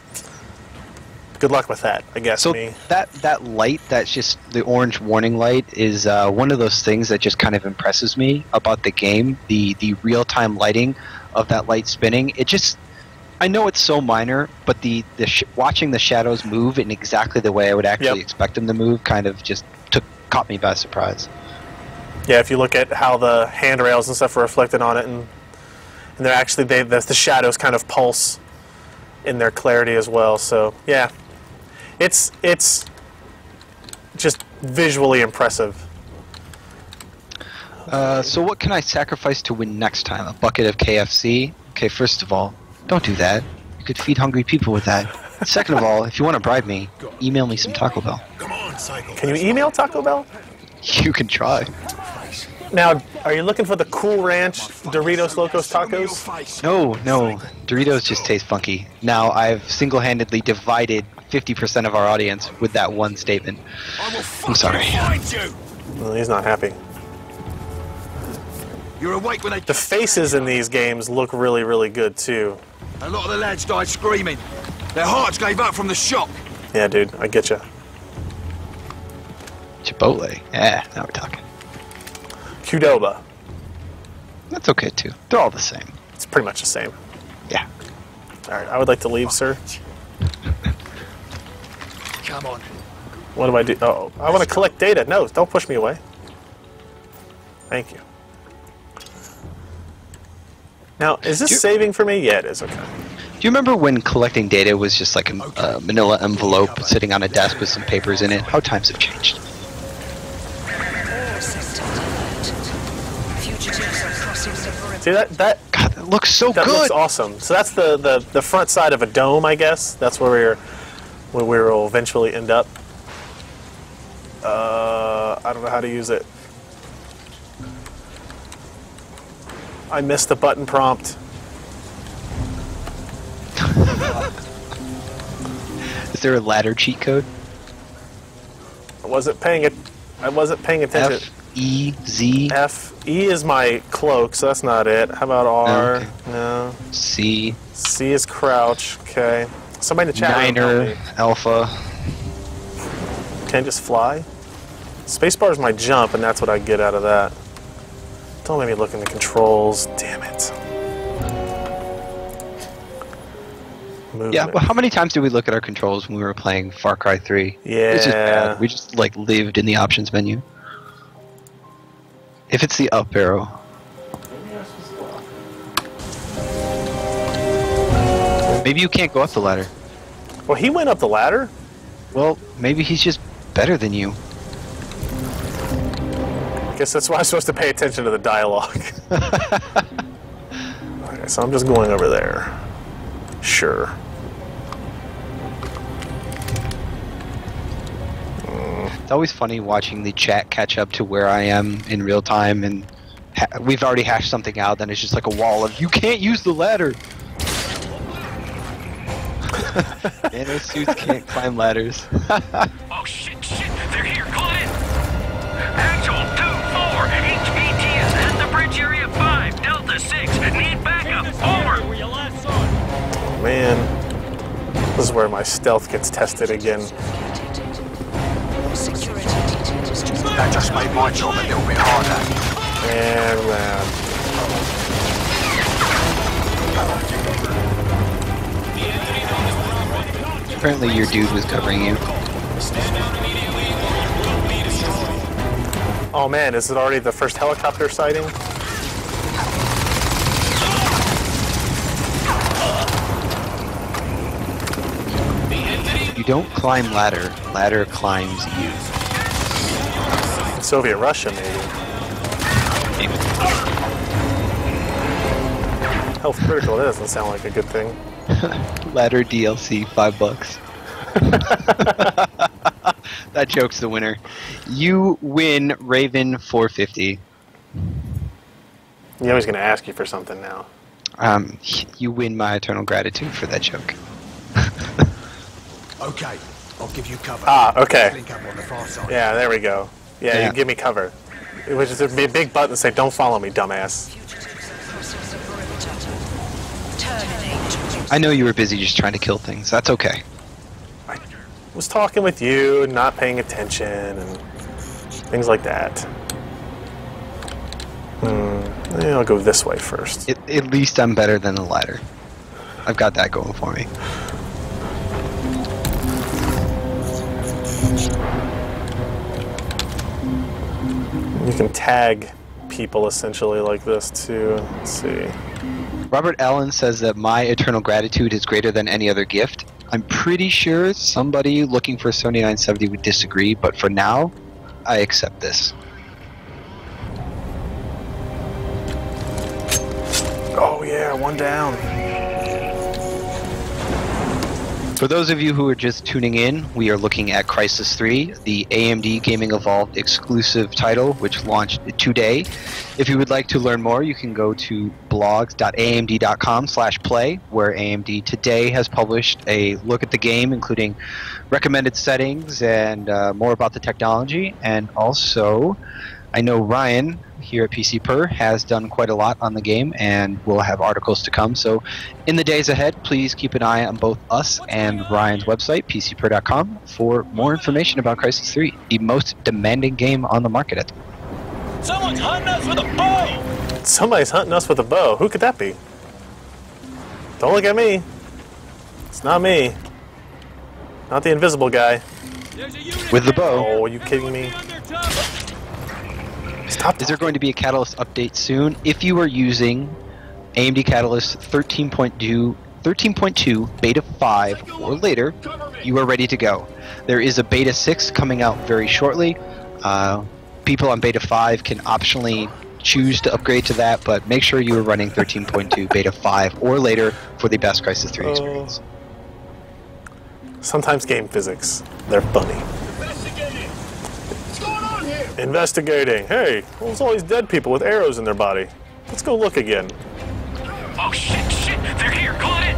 Speaker 1: good luck with that, I guess.
Speaker 2: So that light, that's just the orange warning light, is one of those things that just kind of impresses me about the game. The real-time lighting of that light spinning. It just, I know it's so minor, but watching the shadows move in exactly the way I would actually expect them to move kind of just caught me by surprise.
Speaker 1: Yeah, if you look at how the handrails and stuff are reflected on it, and they're actually the shadows kind of pulse in their clarity as well. So yeah, it's just visually impressive.
Speaker 2: So what can I sacrifice to win next time? A bucket of KFC? Okay, first of all, don't do that. You could feed hungry people with that. Second of all, if you want to bribe me, email me some Taco Bell.
Speaker 4: Come on, Cycle.
Speaker 1: Can you email Taco Bell?
Speaker 2: You can try.
Speaker 1: Now, are you looking for the Cool Ranch Doritos Locos Tacos?
Speaker 2: No, Doritos just taste funky. Now I've single-handedly divided 50% of our audience with that one statement. I'm sorry.
Speaker 1: Well, he's not happy.
Speaker 4: You're awake when they...
Speaker 1: The faces in these games look really, really good too.
Speaker 4: A lot of the lads died screaming. Their hearts gave up from the shock.
Speaker 1: Yeah, dude, I get you.
Speaker 2: Chipotle. Yeah, now we're talking.
Speaker 1: Qdoba.
Speaker 2: That's okay too. They're all the same.
Speaker 1: It's pretty much the same.
Speaker 2: Yeah.
Speaker 1: All right, I would like to leave, sir.
Speaker 4: Come on.
Speaker 1: What do I do? Oh, I want to collect data. No, don't push me away. Thank you. Now, is this saving for me? Yeah, it is. Okay.
Speaker 2: Do you remember when collecting data was just like a manila envelope sitting on a desk with some papers in it? How times have changed.
Speaker 1: See that?
Speaker 2: God, that looks so
Speaker 1: That
Speaker 2: good.
Speaker 1: looks awesome. So that's the front side of a dome, I guess. That's where we will eventually end up. I don't know how to use it. I missed the button prompt.
Speaker 2: Is there a ladder cheat code?
Speaker 1: I wasn't paying attention.
Speaker 2: F-E-Z.
Speaker 1: E is my cloak, so that's not it. How about R?
Speaker 2: Okay.
Speaker 1: No.
Speaker 2: C.
Speaker 1: C is crouch. Okay. Somebody in the chat room
Speaker 2: Niner.
Speaker 1: help me.
Speaker 2: Alpha.
Speaker 1: Can I just fly? Spacebar is my jump, and that's what I get out of that. Don't let me look in the controls. Damn it. Movement.
Speaker 2: Yeah, well, how many times did we look at our controls when we were playing Far Cry 3?
Speaker 1: Yeah.
Speaker 2: It's just bad. We just, like, lived in the options menu. If it's the up arrow. Maybe you can't go up the ladder.
Speaker 1: Well, he went up the ladder.
Speaker 2: Well, maybe he's just better than you.
Speaker 1: I guess that's why I'm supposed to pay attention to the dialogue. Okay, so I'm just going over there. Sure.
Speaker 2: It's always funny watching the chat catch up to where I am in real time, and we've already hashed something out, then it's just like a wall of, you can't use the ladder! Nano suits can't climb ladders.
Speaker 5: Oh shit, they're here, Clint! Actual 2-4, HVT is at the bridge area 5, Delta 6, need backup, over!
Speaker 1: Oh, man. This is where my stealth gets tested again.
Speaker 4: That just made my job a little bit harder.
Speaker 1: And
Speaker 2: Apparently your dude was covering you.
Speaker 1: oh man, is it already the first helicopter sighting?
Speaker 2: You don't climb ladder, ladder climbs you.
Speaker 1: Soviet Russia, maybe. Health critical, that doesn't sound like a good thing.
Speaker 2: Ladder DLC, $5. That joke's the winner. You win Raven 450.
Speaker 1: Yeah, he's going to ask you for something now.
Speaker 2: You win my eternal gratitude for that joke.
Speaker 4: Okay, I'll give you cover.
Speaker 1: Ah, okay.
Speaker 4: Link up on the far side.
Speaker 1: Yeah, there we go. Yeah, you give me cover. It would just be a big button that say, don't follow me, dumbass.
Speaker 2: I know you were busy just trying to kill things. That's okay.
Speaker 1: I was talking with you, not paying attention, and things like that. Yeah, I'll go this way first.
Speaker 2: At least I'm better than the ladder. I've got that going for me.
Speaker 1: You can tag people essentially like this too. Let's see.
Speaker 2: Robert Allen says that my eternal gratitude is greater than any other gift. I'm pretty sure somebody looking for 7970 would disagree, but for now, I accept this.
Speaker 1: Oh yeah, one down.
Speaker 2: For those of you who are just tuning in, we are looking at Crysis 3, the AMD Gaming Evolved exclusive title, which launched today. If you would like to learn more, you can go to blogs.amd.com/play, where AMD today has published a look at the game, including recommended settings and more about the technology. And also, I know Ryan here at PCPer has done quite a lot on the game, and we'll have articles to come. So in the days ahead, please keep an eye on both us and Ryan's website, PCPer.com, for more information about Crysis 3, the most demanding game on the market at the moment.
Speaker 5: Someone's hunting us with a bow!
Speaker 1: Somebody's hunting us with a bow. Who could that be? Don't look at me. It's not me. Not the invisible guy.
Speaker 2: With the bow.
Speaker 1: Oh, are you kidding me? Stop.
Speaker 2: Is there going to be a Catalyst update soon? If you are using AMD Catalyst 13.2 Beta 5 or later, you are ready to go. There is a Beta 6 coming out very shortly. People on Beta 5 can optionally choose to upgrade to that, but make sure you are running 13.2 Beta 5 or later for the best Crysis 3 experience.
Speaker 1: Sometimes game physics, they're funny. Investigating. Hey, what's all these dead people with arrows in their body? Let's go look again.
Speaker 5: Oh shit, they're here, caught it!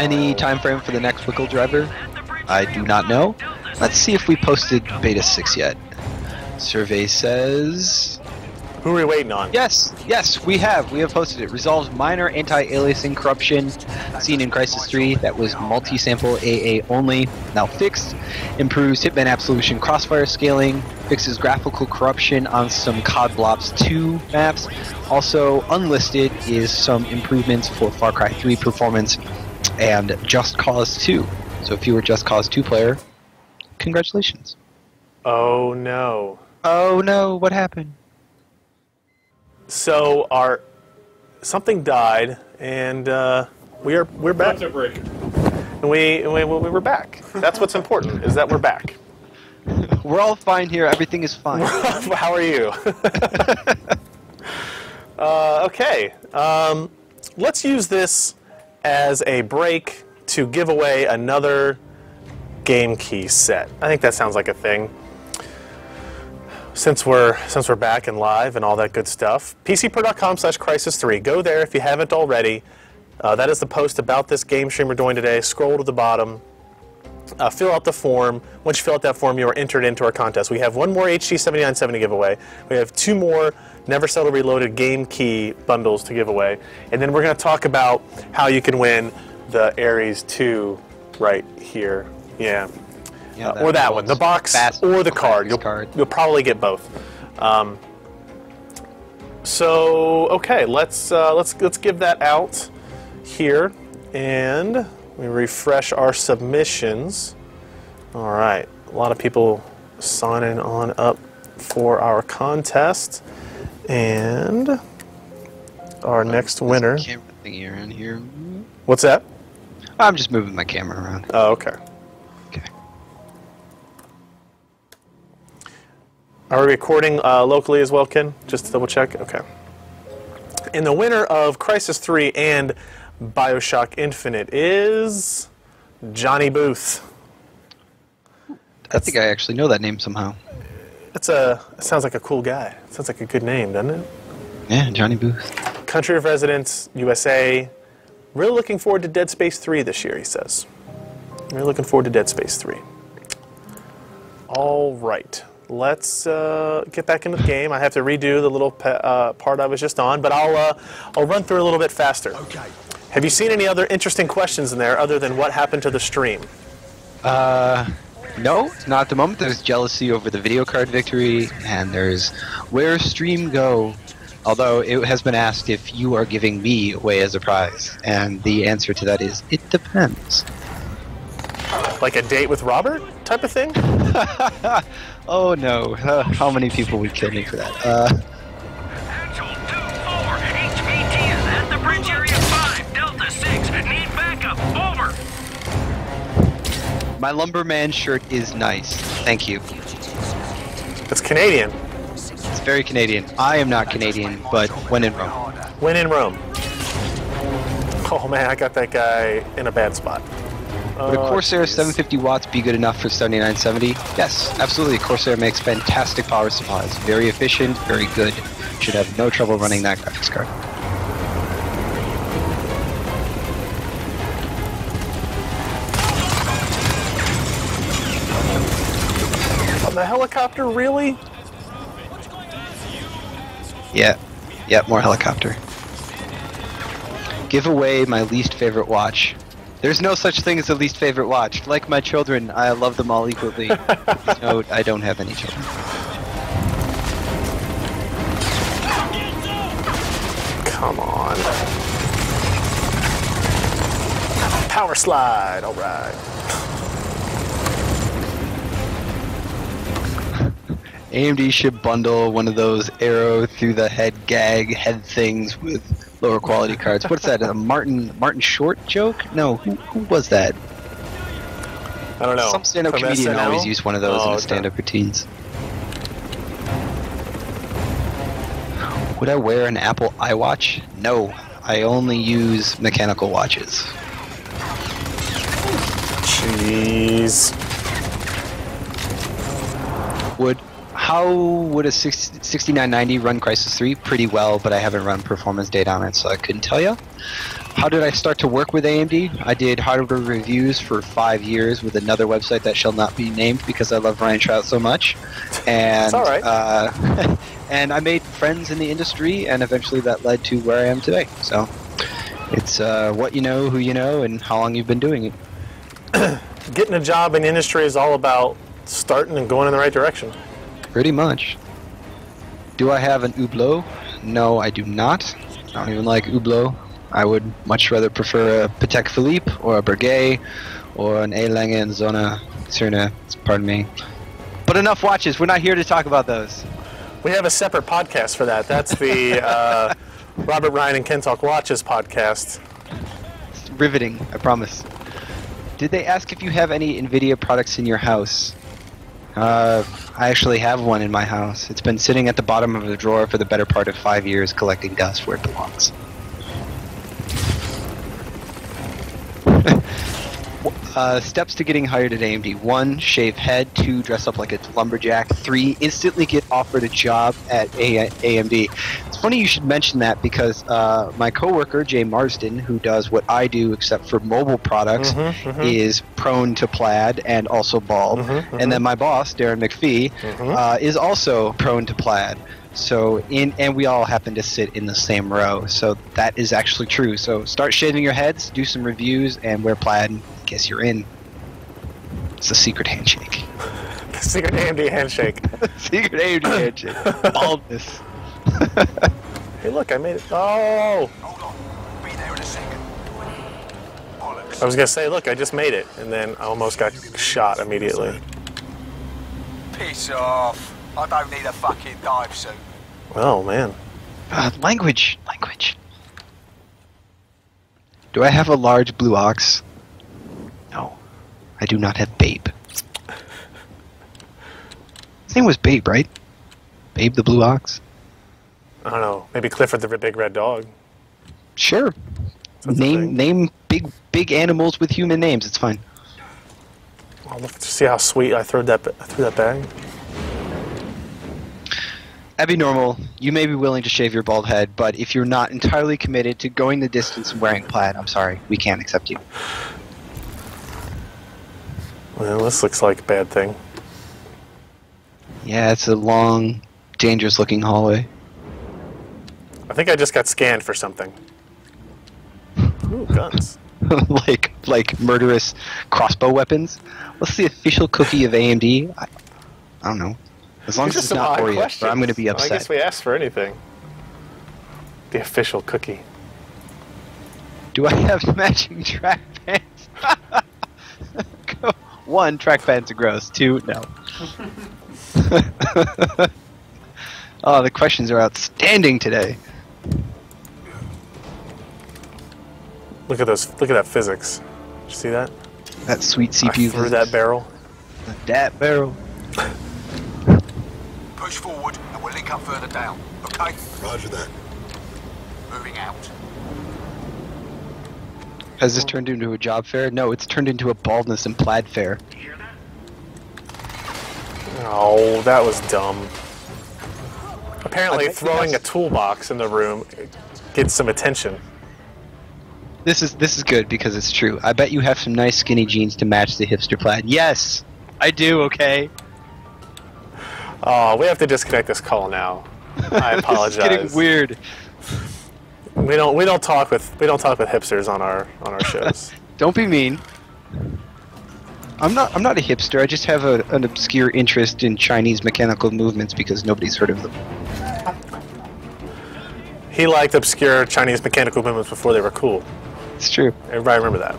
Speaker 2: Any time frame for the next Wickle driver? I do not know. Let's see if we posted Beta 6 yet. Survey says...
Speaker 1: Who are we waiting on?
Speaker 2: Yes, we have posted it. Resolves minor anti-aliasing corruption seen in Crysis 3 that was multi-sample AA only, now fixed. Improves Hitman Absolution crossfire scaling. Fixes graphical corruption on some COD Blops 2 maps. Also unlisted is some improvements for Far Cry 3 performance and Just Cause 2. So if you were Just Cause 2 player, congratulations.
Speaker 1: Oh no.
Speaker 2: Oh no, what happened?
Speaker 1: So something died, and we're back.
Speaker 3: Content break.
Speaker 1: And we were back. That's what's important, is that we're back.
Speaker 2: We're all fine here. Everything is fine.
Speaker 1: How are you? Okay. Let's use this as a break to give away another game key set. I think that sounds like a thing. Since we're back and live and all that good stuff, PCPer.com/Crysis3. Go there if you haven't already. That is the post about this game stream we're doing today. Scroll to the bottom. Fill out the form. Once you fill out that form, you are entered into our contest. We have one more HD 7970 giveaway. We have 2 more Never Settle Reloaded game key bundles to give away. And then we're going to talk about how you can win the Ares 2 right here. Yeah. Or that one, the box or the card. You'll probably get both. So okay, let's give that out here, and we refresh our submissions. All right, a lot of people signing on up for our contest, and our next winner.
Speaker 2: Camera thingy around here.
Speaker 1: What's that?
Speaker 2: I'm just moving my camera around.
Speaker 1: Oh, okay.
Speaker 2: Okay.
Speaker 1: Are we recording locally as well, Ken? Just to double check? Okay. And the winner of Crysis 3 and BioShock Infinite is Johnny Booth.
Speaker 2: I think I actually know that name somehow.
Speaker 1: It sounds like a cool guy. It sounds like a good name, doesn't it?
Speaker 2: Yeah, Johnny Booth.
Speaker 1: Country of residence, USA. Really looking forward to Dead Space 3 this year, he says. Really looking forward to Dead Space 3. All right. Let's get back into the game. I have to redo the little part I was just on, but I'll run through a little bit faster.
Speaker 4: Okay.
Speaker 1: Have you seen any other interesting questions in there other than what happened to the stream?
Speaker 2: No, not at the moment. There's jealousy over the video card victory, and there's where's stream go? Although it has been asked if you are giving me away as a prize, and the answer to that is it depends.
Speaker 1: Like a date with Robert type of thing?
Speaker 2: Oh no, how many people would kill me for that?
Speaker 5: Actual 2-4, HVT is at the bridge area 5, Delta 6, need backup, over.
Speaker 2: My lumberman shirt is nice. Thank you.
Speaker 1: It's Canadian.
Speaker 2: It's very Canadian. I am not Canadian, but when in Rome.
Speaker 1: When in Rome. Oh man, I got that guy in a bad spot.
Speaker 2: Would a Corsair 750 watts be good enough for 7970? Yes, absolutely. Corsair makes fantastic power supplies. Very efficient, very good. Should have no trouble running that graphics card.
Speaker 1: On the helicopter, really?
Speaker 2: Yeah, more helicopter. Give away my least favorite watch. There's no such thing as a least favorite watch. Like my children, I love them all equally. No, I don't have any children.
Speaker 1: Come on. Power slide, all right.
Speaker 2: AMD should bundle one of those arrow through the head gag head things with lower quality cards. What's that? A Martin Short joke? No, who was that?
Speaker 1: I don't know.
Speaker 2: Some stand-up
Speaker 1: From
Speaker 2: comedian
Speaker 1: SNL?
Speaker 2: always used one of those in
Speaker 1: Oh,
Speaker 2: his
Speaker 1: okay.
Speaker 2: stand-up routines. Would I wear an Apple iWatch? No, I only use mechanical watches.
Speaker 1: Jeez.
Speaker 2: How would a 6990 run Crysis 3? Pretty well, but I haven't run performance data on it, so I couldn't tell you. How did I start to work with AMD? I did hardware reviews for 5 years with another website that shall not be named because I love Ryan Trout so much. And,
Speaker 1: It's all right.
Speaker 2: and I made friends in the industry, and eventually that led to where I am today. So it's what you know, who you know, and how long you've been doing it.
Speaker 1: Getting a job in the industry is all about starting and going in the right direction.
Speaker 2: Pretty much. Do I have an Hublot? No, I do not. I don't even like Hublot. I would much rather prefer a Patek Philippe or a Breguet or an A. Lange and Zona Cerna. Pardon me. But enough watches. We're not here to talk about those.
Speaker 1: We have a separate podcast for that. That's the Robert Ryan and Ken Talk Watches podcast.
Speaker 2: riveting, I promise. Did they ask if you have any NVIDIA products in your house? I actually have one in my house. It's been sitting at the bottom of the drawer for the better part of 5 years, collecting dust where it belongs. Steps to getting hired at AMD. 1, shave head. 2, dress up like a lumberjack. 3, instantly get offered a job at AMD. It's funny you should mention that because my coworker, Jay Marsden, who does what I do except for mobile products, is prone to plaid and also bald. And then my boss, Darren McPhee, is also prone to plaid. So and we all happen to sit in the same row. So that is actually true. So start shaving your heads, do some reviews, and wear plaid. And guess you're in. It's a secret handshake.
Speaker 1: Secret AMD handshake.
Speaker 2: Secret AMD handshake. Baldness.
Speaker 1: Hey, look, I made it. Oh!
Speaker 4: Hold on. Be there in a second. Bollocks.
Speaker 1: I was gonna say, look, I just made it, and then I almost got shot immediately.
Speaker 4: Piss off. I don't need a fucking dive suit.
Speaker 1: Oh, man.
Speaker 2: Language. Do I have a large blue ox? No. I do not have Babe. His name was Babe, right? Babe the blue ox?
Speaker 1: I don't know. Maybe Clifford the big red dog.
Speaker 2: Sure.
Speaker 1: That's a thing.
Speaker 2: Name big animals with human names. It's fine.
Speaker 1: Oh, look, see how sweet I threw that bag?
Speaker 2: That'd be normal. You may be willing to shave your bald head, but if you're not entirely committed to going the distance and wearing plaid, I'm sorry, we can't accept you.
Speaker 1: Well, this looks like a bad thing.
Speaker 2: Yeah, it's a long, dangerous-looking hallway.
Speaker 1: I think I just got scanned for something. Ooh, guns.
Speaker 2: like murderous crossbow weapons. What's the official cookie of AMD? I don't know. As long as it's not Oreo, but I'm going to be upset.
Speaker 1: I guess we asked for anything. The official cookie.
Speaker 2: Do I have matching track pants? 1, track pants are gross. 2, no. Oh, the questions are outstanding today.
Speaker 1: Look at those. Look at that physics. Did you see that?
Speaker 2: That sweet CPU.
Speaker 1: I threw that barrel.
Speaker 2: That barrel.
Speaker 4: Push forward and we'll link up further down. Okay?
Speaker 3: Roger that.
Speaker 4: Moving out.
Speaker 2: Has this turned into a job fair? No, it's turned into a baldness and plaid fair.
Speaker 1: Oh, that was dumb. Apparently, throwing a toolbox in the room gets some attention.
Speaker 2: This is good because it's true. I bet you have some nice skinny jeans to match the hipster plaid. Yes, I do. Okay.
Speaker 1: Oh, we have to disconnect this call now. I apologize.
Speaker 2: This is getting weird.
Speaker 1: We don't talk with hipsters on our shows.
Speaker 2: Don't be mean. I'm not a hipster. I just have an obscure interest in Chinese mechanical movements because nobody's heard of them.
Speaker 1: He liked obscure Chinese mechanical movements before they were cool.
Speaker 2: It's true.
Speaker 1: Everybody remember that.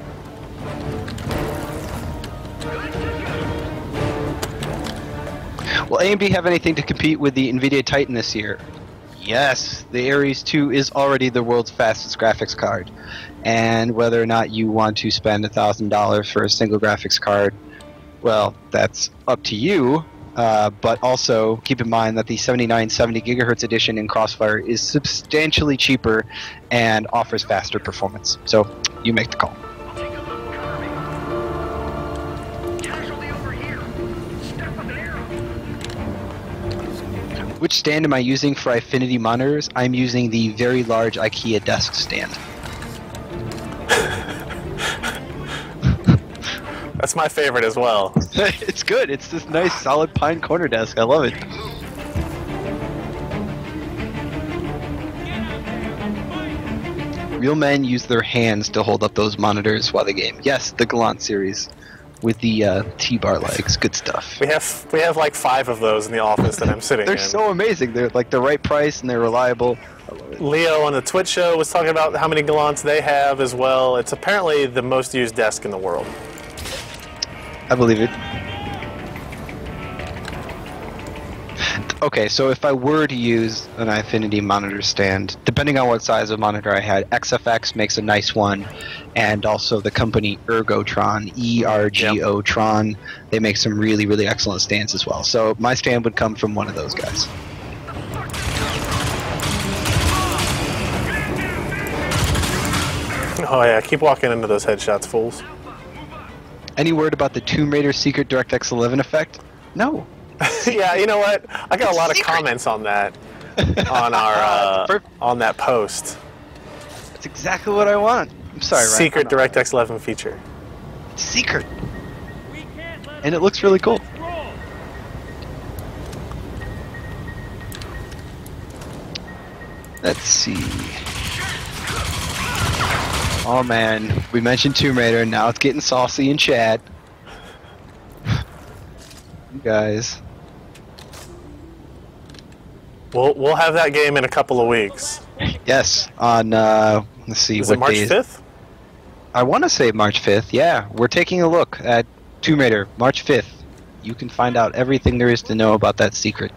Speaker 2: Will AMD have anything to compete with the NVIDIA Titan this year? Yes, the Ares 2 is already the world's fastest graphics card. And whether or not you want to spend $1,000 for a single graphics card, well, that's up to you. But also keep in mind that the 7970 GHz edition in Crossfire is substantially cheaper and offers faster performance. So you make the call.
Speaker 5: I'll take a look, Kirby. Casualty over here. Step with an arrow.
Speaker 2: Which stand am I using for Infinity monitors? I'm using the very large IKEA desk stand.
Speaker 1: That's my favorite as well.
Speaker 2: It's good. It's this nice solid pine corner desk. I love it. Real men use their hands to hold up those monitors while they game. Yes, the Gallant series with the T-bar legs. Good stuff.
Speaker 1: We have like 5 of those in the office that I'm sitting
Speaker 2: They're
Speaker 1: in.
Speaker 2: so amazing. They're like the right price and they're reliable. I love it.
Speaker 1: Leo on the Twitch show was talking about how many Gallants they have as well. It's apparently the most used desk in the world.
Speaker 2: I believe it. Okay, so if I were to use an Infinity monitor stand, depending on what size of monitor I had, XFX makes a nice one, and also the company Ergotron, E-R-G-O-Tron, they make some really, really excellent stands as well. So my stand would come from one of those guys.
Speaker 1: Oh yeah, keep walking into those headshots, fools.
Speaker 2: Any word about the Tomb Raider Secret DirectX 11 effect? No.
Speaker 1: Yeah, you know what? I got a lot of comments on that, on our on that post.
Speaker 2: That's exactly what I want. I'm sorry, Ryan.
Speaker 1: Secret DirectX 11 feature.
Speaker 2: It's secret. And it looks really cool. Let's see. Oh man, we mentioned Tomb Raider, and now it's getting saucy in chat. You guys.
Speaker 1: We'll have that game in a couple of weeks.
Speaker 2: Yes, on let's see,
Speaker 1: Is
Speaker 2: what
Speaker 1: it March
Speaker 2: day
Speaker 1: 5th?
Speaker 2: I want to say March 5th. Yeah, we're taking a look at Tomb Raider, March 5th. You can find out everything there is to know about that secret.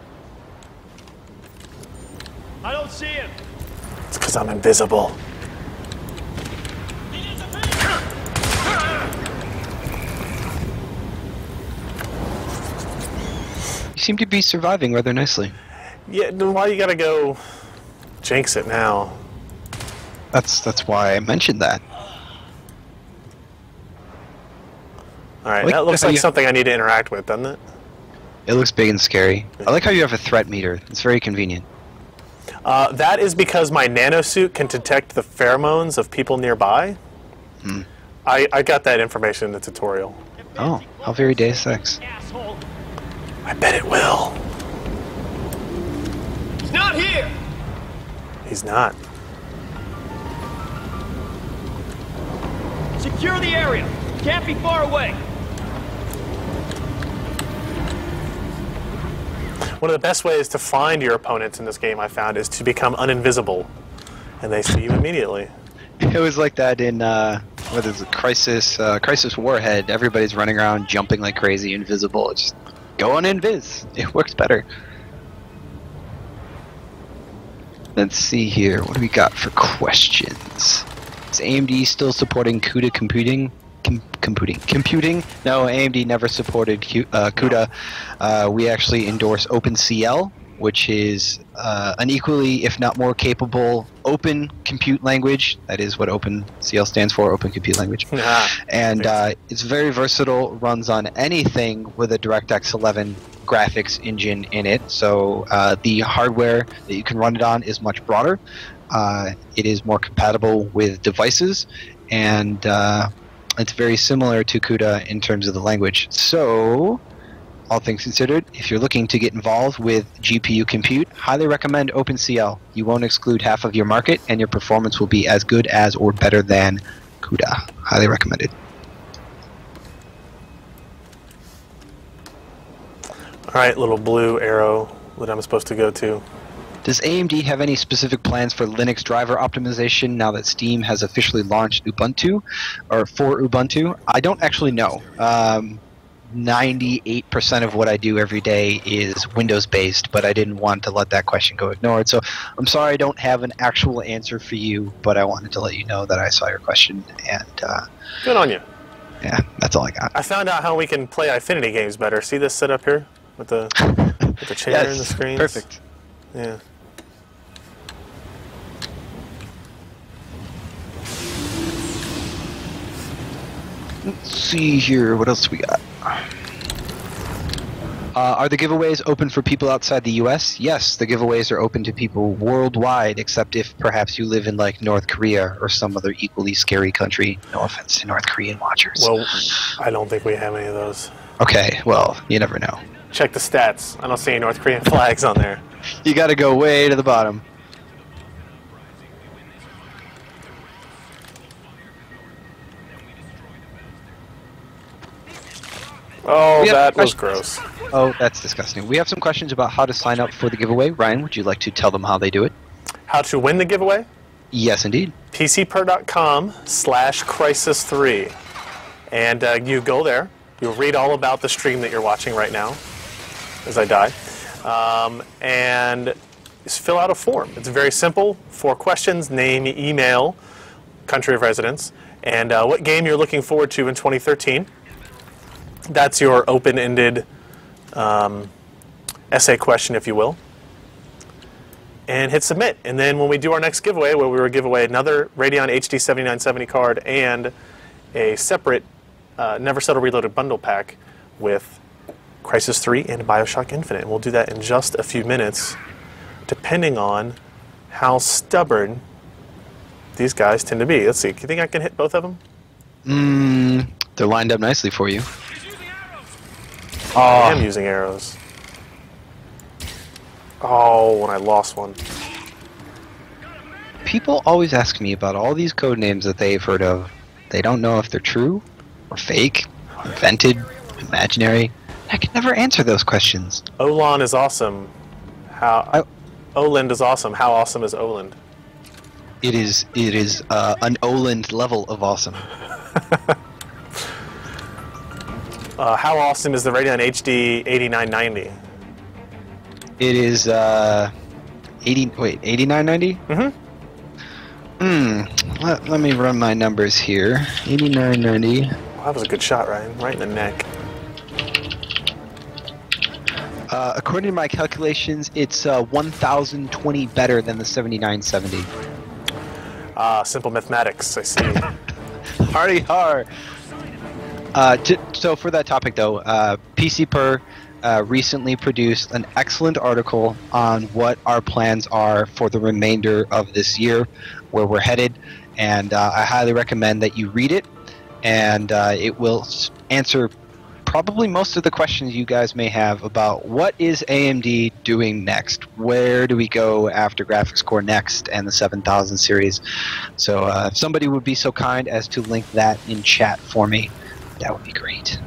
Speaker 5: I don't see him.
Speaker 1: It's because I'm invisible.
Speaker 2: You seem to be surviving rather nicely.
Speaker 1: Yeah, then why you gotta go jinx it now?
Speaker 2: That's why I mentioned that.
Speaker 1: Alright,
Speaker 2: Like
Speaker 1: that looks
Speaker 2: how
Speaker 1: like
Speaker 2: you-
Speaker 1: something I need to interact with, doesn't it?
Speaker 2: It looks big and scary. I like how you have a threat meter. It's very convenient.
Speaker 1: That is because my nanosuit can detect the pheromones of people nearby. I got that information in the tutorial.
Speaker 2: Oh, how very Deus Ex.
Speaker 5: Asshole.
Speaker 1: I bet it will.
Speaker 5: He's not here.
Speaker 1: He's not.
Speaker 5: Secure the area. Can't be far away.
Speaker 1: One of the best ways to find your opponents in this game, I found, is to become uninvisible, and they see you immediately.
Speaker 2: It was like that in what is it, Crysis Warhead. Everybody's running around jumping like crazy, invisible. It's just go on invis. It works better. Let's see here. What do we got for questions? Is AMD still supporting CUDA computing? Computing? No, AMD never supported CUDA. We actually endorse OpenCL, which is an equally, if not more capable, open compute language. That is what OpenCL stands for, Open Compute Language. And it's very versatile, runs on anything with a DirectX 11 graphics engine in it. So the hardware that you can run it on is much broader. It is more compatible with devices, and it's very similar to CUDA in terms of the language. So, all things considered, if you're looking to get involved with GPU compute, highly recommend OpenCL. You won't exclude half of your market, and your performance will be as good as or better than CUDA. Highly recommended.
Speaker 1: Alright, little blue arrow that I'm supposed to go to.
Speaker 2: Does AMD have any specific plans for Linux driver optimization now that Steam has officially launched Ubuntu, or for Ubuntu? I don't actually know. 98% of what I do every day is Windows-based, but I didn't want to let that question go ignored. So I'm sorry I don't have an actual answer for you, but I wanted to let you know that I saw your question, and
Speaker 1: Good on you.
Speaker 2: yeah, that's all I got.
Speaker 1: I found out how we can play Infinity games better. See this setup here? With the chair
Speaker 2: Yes,
Speaker 1: and the screens?
Speaker 2: perfect.
Speaker 1: Yeah.
Speaker 2: Let's see here, what else we got? Are the giveaways open for people outside the US? Yes, the giveaways are open to people worldwide, except if perhaps you live in like North Korea or some other equally scary country. No offense to North Korean watchers.
Speaker 1: Well, I don't think we have any of those.
Speaker 2: Okay, well, you never know.
Speaker 1: Check the stats. I don't see any North Korean flags on there.
Speaker 2: You gotta go way to the bottom.
Speaker 1: Oh,
Speaker 2: Yeah,
Speaker 1: that was
Speaker 2: questions.
Speaker 1: gross.
Speaker 2: Oh, that's disgusting. We have some questions about how to sign up for the giveaway. Ryan, would you like to tell them how they do it?
Speaker 1: How to win the giveaway?
Speaker 2: Yes, indeed.
Speaker 1: PCPer.com/Crysis3. And you go there. You'll read all about the stream that you're watching right now as I die. and just fill out a form. It's very simple. 4 questions: name, email, country of residence, and what game you're looking forward to in 2013. That's your open-ended essay question, if you will. And hit submit. And then when we do our next giveaway, where we will give away another Radeon HD 7970 card and a separate Never Settle Reloaded bundle pack with Crysis 3 and Bioshock Infinite. And we'll do that in just a few minutes, depending on how stubborn these guys tend to be. Let's see. Do you think I can hit both of them?
Speaker 2: They're lined up nicely for you.
Speaker 1: I am using arrows. Oh, when I lost one.
Speaker 2: People always ask me about all these code names that they've heard of. They don't know if they're true, or fake, invented, imaginary. I can never answer those questions.
Speaker 1: Olan is awesome. Oland is awesome. How awesome is Oland?
Speaker 2: It is an Oland level of awesome.
Speaker 1: How awesome is the Radeon HD 8990?
Speaker 2: It is 8990?
Speaker 1: Mm-hmm.
Speaker 2: Let me run my numbers here. 8990.
Speaker 1: Well, that was a good shot, Ryan. Right in the neck.
Speaker 2: According to my calculations, it's 1,020 better than the 7970.
Speaker 1: Simple mathematics, I see.
Speaker 2: Hardy har. So for that topic, though, PCPer recently produced an excellent article on what our plans are for the remainder of this year, where we're headed, and I highly recommend that you read it, and it will answer probably most of the questions you guys may have about what is AMD doing next, where do we go after graphics core next and the 7000 series. So if somebody would be so kind as to link that in chat for me, that would be great.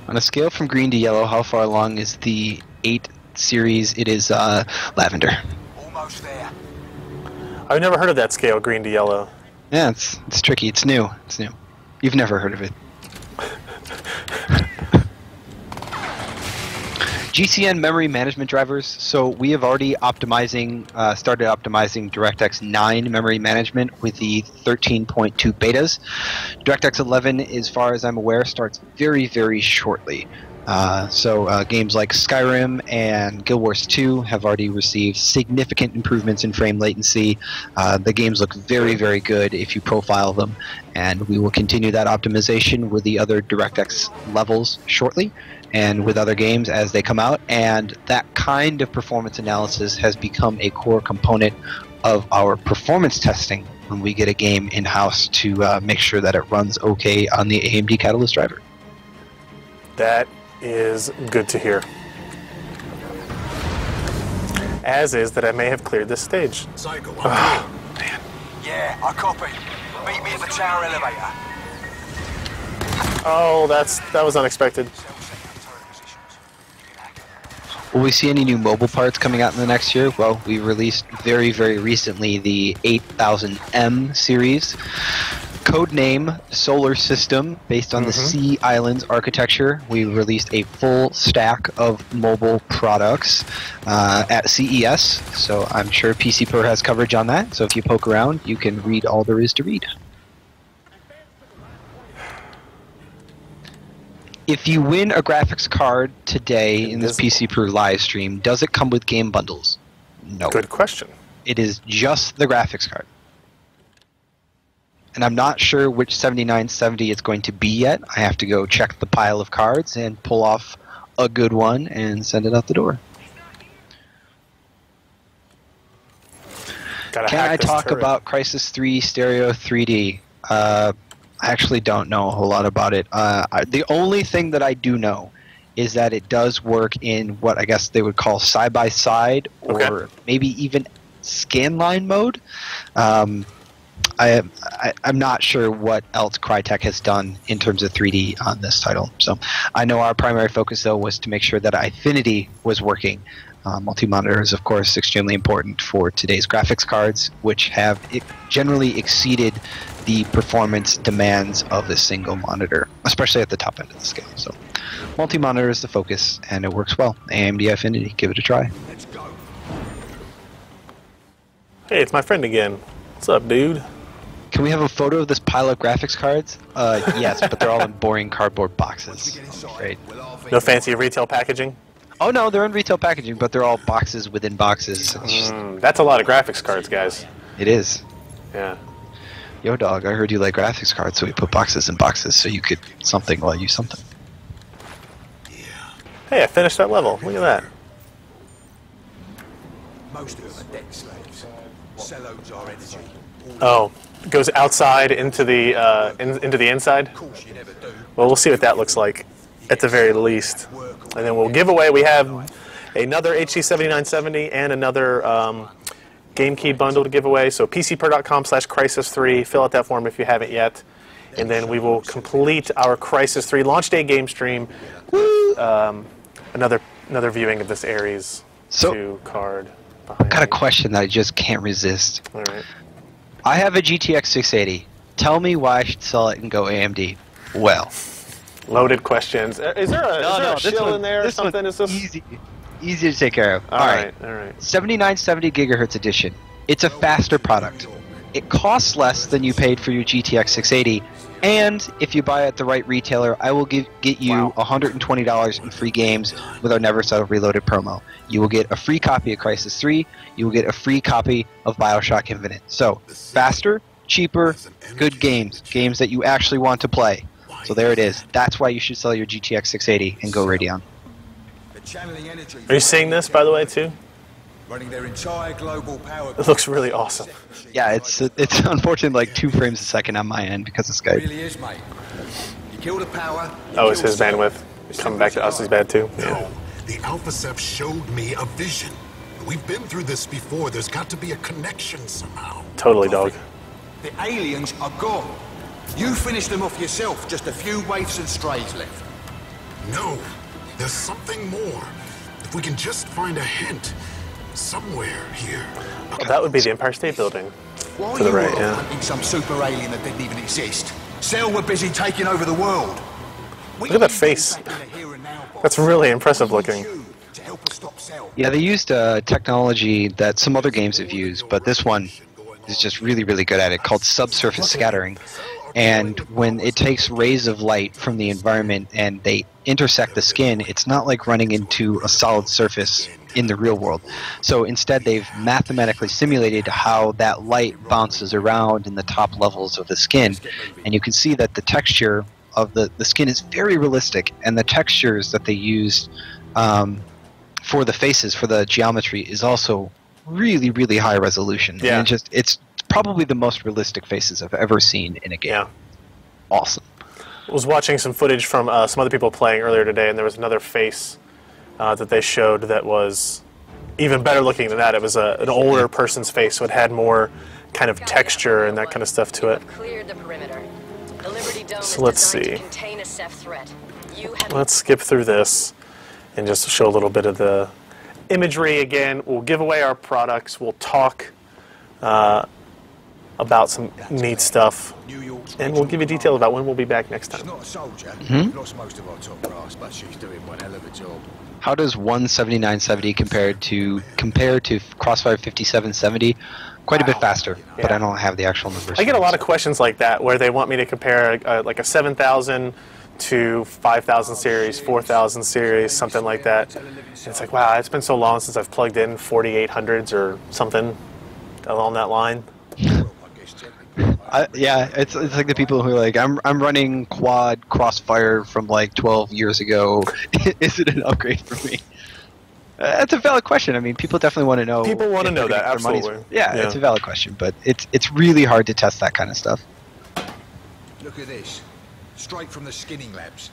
Speaker 2: On a scale from green to yellow, how far along is the 8 series? It is lavender.
Speaker 4: Almost there.
Speaker 1: I've never heard of that scale, green to yellow.
Speaker 2: Yeah, it's tricky. It's new. It's new. You've never heard of it. GCN memory management drivers. So we have already started optimizing DirectX 9 memory management with the 13.2 betas. DirectX 11, as far as I'm aware, starts very, very shortly. So games like Skyrim and Guild Wars 2 have already received significant improvements in frame latency. The games look very, very good if you profile them, and we will continue that optimization with the other DirectX levels shortly, and with other games as they come out. And that kind of performance analysis has become a core component of our performance testing when we get a game in-house to make sure that it runs okay on the AMD Catalyst driver.
Speaker 1: That is good to hear. As is that I may have cleared this stage.
Speaker 4: Cycle.
Speaker 1: Oh, man.
Speaker 4: Yeah, I copy. Meet me at the tower elevator.
Speaker 1: Oh, that was unexpected.
Speaker 2: Will we see any new mobile parts coming out in the next year? Well, we released very, very recently the 8000M series. Codename Solar System, based on the Sea Islands architecture. We released a full stack of mobile products at CES, so I'm sure PCPer has coverage on that. So if you poke around, you can read all there is to read. If you win a graphics card today in this PCPer live stream, does it come with game bundles? No.
Speaker 1: Good question.
Speaker 2: It is just the graphics card. And I'm not sure which 7970 it's going to be yet. I have to go check the pile of cards and pull off a good one and send it out the door. Can I talk about Crysis 3 Stereo 3D? I actually don't know a whole lot about it. The only thing that I do know is that it does work in what I guess they would call side-by-side or maybe even scanline mode. I'm not sure what else Crytek has done in terms of 3D on this title. So I know our primary focus, though, was to make sure that Eyefinity was working. Multi-monitor is, of course, extremely important for today's graphics cards, which have generally exceeded the performance demands of a single monitor. especially at the top end of the scale. So multi-monitor is the focus, and it works well. AMD Affinity, give it a try.
Speaker 4: Let's go.
Speaker 1: Hey, it's my friend again. What's up, dude?
Speaker 2: Can we have a photo of this pile of graphics cards? Yes, but they're all in boring cardboard boxes, I'm afraid.
Speaker 1: No fancy retail packaging?
Speaker 2: Oh no, they're in retail packaging, but they're all boxes within boxes. It's just,
Speaker 1: That's a lot of graphics cards, guys.
Speaker 2: it is.
Speaker 1: Yeah.
Speaker 2: Yo, dog, I heard you like graphics cards, so we put boxes in boxes so you could something while you something.
Speaker 1: Hey, I finished that level. Look at that.
Speaker 4: Most of them are deck slaves. Sell loads our energy.
Speaker 1: Oh, it goes outside into the into the inside.
Speaker 4: Of course, you never do.
Speaker 1: Well, we'll see what that looks like at the very least. And then we'll give away, we have another HC7970 and another game key bundle to give away. So PCPer.com/Crysis3, fill out that form if you haven't yet. And then we will complete our Crysis 3 launch day game stream. Another viewing of this Ares 2 card.
Speaker 2: I've got a question that I just can't resist.
Speaker 1: All right.
Speaker 2: I have a GTX 680. Tell me why I should sell it and go AMD. Well,
Speaker 1: Loaded questions. Is there a
Speaker 2: this
Speaker 1: shill
Speaker 2: one-
Speaker 1: in there or
Speaker 2: this one's
Speaker 1: something? Is this
Speaker 2: easy to take care of.
Speaker 1: all right? All right.
Speaker 2: 7970 gigahertz edition. It's a faster product. It costs less than you paid for your GTX 680, and if you buy it at the right retailer, I will get you $120 in free games with our Never Settle Reloaded promo. You will get a free copy of Crysis 3. You will get a free copy of BioShock Infinite. So, faster, cheaper, good games. Games that you actually want to play. So there it is. That's why you should sell your GTX 680 and go Radeon.
Speaker 4: They're channeling energy.
Speaker 1: Are you seeing this, by the way, too?
Speaker 4: Running their entire global power.
Speaker 1: It looks really awesome.
Speaker 2: Yeah, it's unfortunately like 2 frames a second on my end because of
Speaker 4: It
Speaker 2: Skype.
Speaker 4: really is, mate. You kill the power.
Speaker 1: Oh, is his bandwidth coming back to us is bad, too? Yeah.
Speaker 3: No, the AlphaCep showed me a vision. We've been through this before. There's got to be a connection somehow.
Speaker 1: Totally, dog.
Speaker 4: The aliens are gone. You finished them off yourself. Just a few waifs and strays left.
Speaker 3: No, there's something more. If we can just find a hint somewhere here.
Speaker 1: That would be the Empire State Building.
Speaker 4: While
Speaker 1: To the
Speaker 4: you
Speaker 1: right,
Speaker 4: were
Speaker 1: yeah.
Speaker 4: hunting some super alien that didn't even exist, Cell were busy taking over the world.
Speaker 1: Look at that face. That's really impressive looking.
Speaker 4: To help us stop Cell.
Speaker 2: Yeah, they used technology that some other games have used, but this one is just really, really good at it, called subsurface scattering. And when it takes rays of light from the environment and they intersect the skin, it's not like running into a solid surface in the real world. So instead, they've mathematically simulated how that light bounces around in the top levels of the skin. And you can see that the texture of the skin is very realistic, and the textures that they used for the faces, for the geometry, is also really, really high resolution.
Speaker 1: Yeah.
Speaker 2: And it's probably the most realistic faces I've ever seen in a game.
Speaker 1: Yeah.
Speaker 2: Awesome.
Speaker 1: I was watching some footage from some other people playing earlier today, and there was another face that they showed that was even better looking than that. It was an older person's face, so it had more kind of texture and that kind of stuff to it.
Speaker 6: Cleared the perimeter. The Liberty Dome
Speaker 1: So let's
Speaker 6: is designed
Speaker 1: see.
Speaker 6: to contain a Ceph threat. You have
Speaker 1: Let's skip through this and just show a little bit of the imagery again. We'll give away our products. We'll talk about some neat stuff, and we'll give you details about when we'll be back next
Speaker 4: She's
Speaker 1: time.
Speaker 4: not a soldier. Lost most of our top brass, but she's doing one hell of a job.
Speaker 2: How does 17970 compare to Crossfire 5770? Quite a bit faster, but
Speaker 1: Yeah.
Speaker 2: I don't have the actual numbers.
Speaker 1: I get a lot of questions like that where they want me to compare like a 7000 to 5000 series, 4000 series, something like that. And it's like, wow, it's been so long since I've plugged in 4800s or something along that line.
Speaker 2: Yeah, it's like the people who are like, I'm running quad Crossfire from like 12 years ago. Is it an upgrade for me? That's a valid question. I mean, people definitely want to know.
Speaker 1: People want to
Speaker 2: if
Speaker 1: know
Speaker 2: they're
Speaker 1: that,
Speaker 2: gonna get their money's-
Speaker 1: absolutely.
Speaker 2: Yeah,
Speaker 1: Yeah.
Speaker 2: it's a valid question, but it's really hard to test that kind of stuff.
Speaker 4: Look at this. Straight from the skinning labs.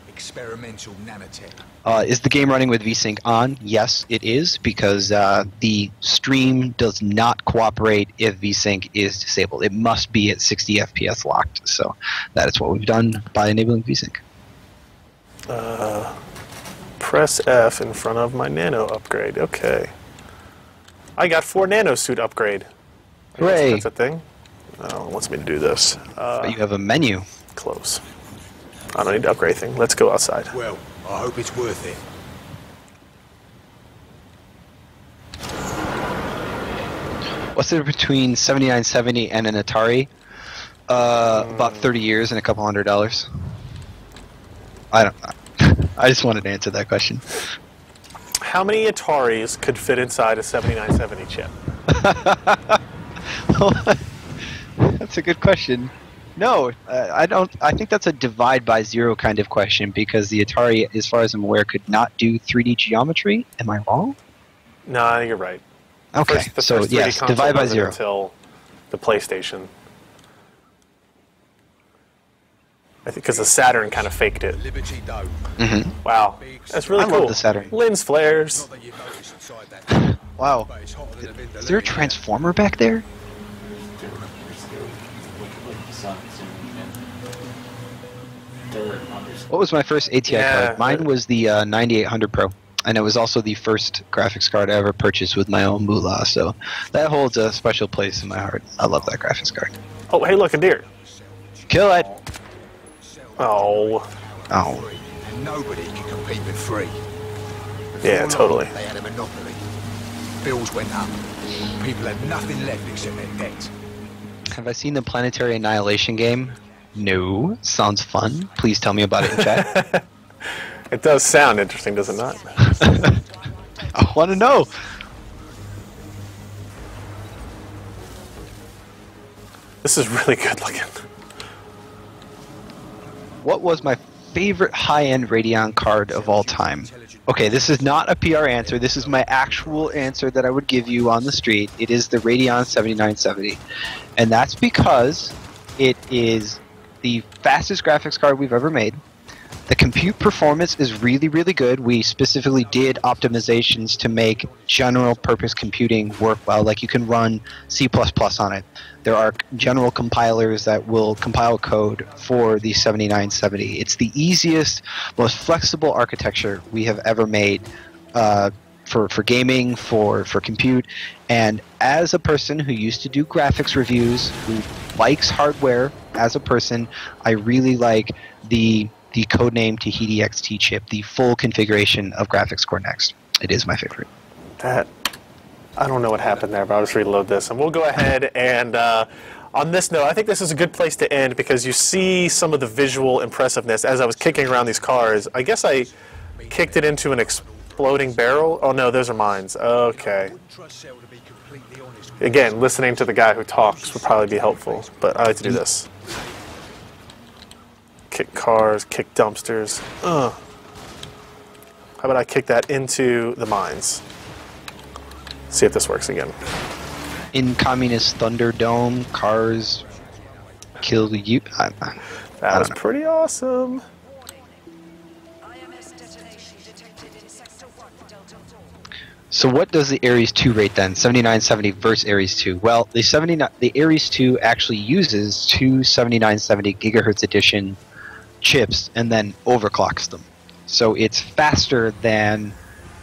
Speaker 4: Experimental nanotech.
Speaker 2: Is the game running with VSync on? Yes, it is, because the stream does not cooperate if VSync is disabled. It must be at 60 FPS locked. So that is what we've done by enabling VSync.
Speaker 1: Press F in front of my nano upgrade. Okay. I got 4 nano suit upgrade. I guess
Speaker 2: Hooray.
Speaker 1: that's a thing. Oh, it wants me to do this.
Speaker 2: But you have a menu.
Speaker 1: Close. I don't need to upgrade anything. Let's go outside.
Speaker 4: Well, I hope it's worth it.
Speaker 2: What's the difference between 7970 and an Atari? About 30 years and a couple $100. I don't know. I just wanted to answer that question.
Speaker 1: How many Ataris could fit inside a 7970 chip?
Speaker 2: That's a good question. No, I don't. I think that's a divide by zero kind of question because the Atari, as far as I'm aware, could not do 3D geometry. Am I wrong?
Speaker 1: No, I think you're right.
Speaker 2: Okay, so
Speaker 1: first 3D
Speaker 2: yes,
Speaker 1: console
Speaker 2: divide by
Speaker 1: wasn't
Speaker 2: zero.
Speaker 1: until the PlayStation. I think because the Saturn kind of faked it.
Speaker 4: Liberty Dome.
Speaker 1: Wow, that's really
Speaker 2: I
Speaker 1: cool.
Speaker 2: love the Saturn.
Speaker 1: Lens flares.
Speaker 4: Not that you notice inside that,
Speaker 2: Wow.
Speaker 4: but it's hotter than a Vindaloo.
Speaker 2: Is there a transformer back there? What was my first ATI
Speaker 1: Yeah.
Speaker 2: card? Mine was the 9800 Pro, and it was also the first graphics card I ever purchased with my own moolah, so that holds a special place in my heart. I love that graphics card.
Speaker 1: Oh, hey, look, a deer.
Speaker 2: Kill it!
Speaker 1: Oh,
Speaker 2: Oh,
Speaker 4: And nobody can compete with free.
Speaker 1: yeah, totally.
Speaker 4: They had a monopoly. Bills went up. People had nothing left except their debt.
Speaker 2: have I seen the Planetary Annihilation game? No. Sounds fun. Please tell me about it in chat.
Speaker 1: It does sound interesting, does it not?
Speaker 2: I want to know.
Speaker 1: This is really good looking.
Speaker 2: What was my favorite high-end Radeon card of all time? Okay, this is not a PR answer. This is my actual answer that I would give you on the street. It is the Radeon 7970. And that's because it is the fastest graphics card we've ever made. The compute performance is really, really good. We specifically did optimizations to make general purpose computing work well. Like you can run C++ on it. There are general compilers that will compile code for the 7970. It's the easiest, most flexible architecture we have ever made for gaming, for compute. And as a person who used to do graphics reviews, who likes hardware as a person, I really like the codename Tahiti XT chip, the full configuration of Graphics Core Next. It is my favorite.
Speaker 1: That, I don't know what happened there, but I'll just reload this. And we'll go ahead and, on this note, I think this is a good place to end because you see some of the visual impressiveness. As I was kicking around these cars, I guess I kicked it into an exploding barrel. Oh no, those are mines. Okay. Again, listening to the guy who talks would probably be helpful, but I like to do this. Kick cars, kick dumpsters. How about I kick that into the mines? See if this works again.
Speaker 2: In Communist Thunderdome, cars kill you.
Speaker 1: That was pretty awesome.
Speaker 2: So what does the Ares 2 rate then? 7970 versus Ares 2. Well, the Ares 2 actually uses two 7970 gigahertz edition chips and then overclocks them. So it's faster than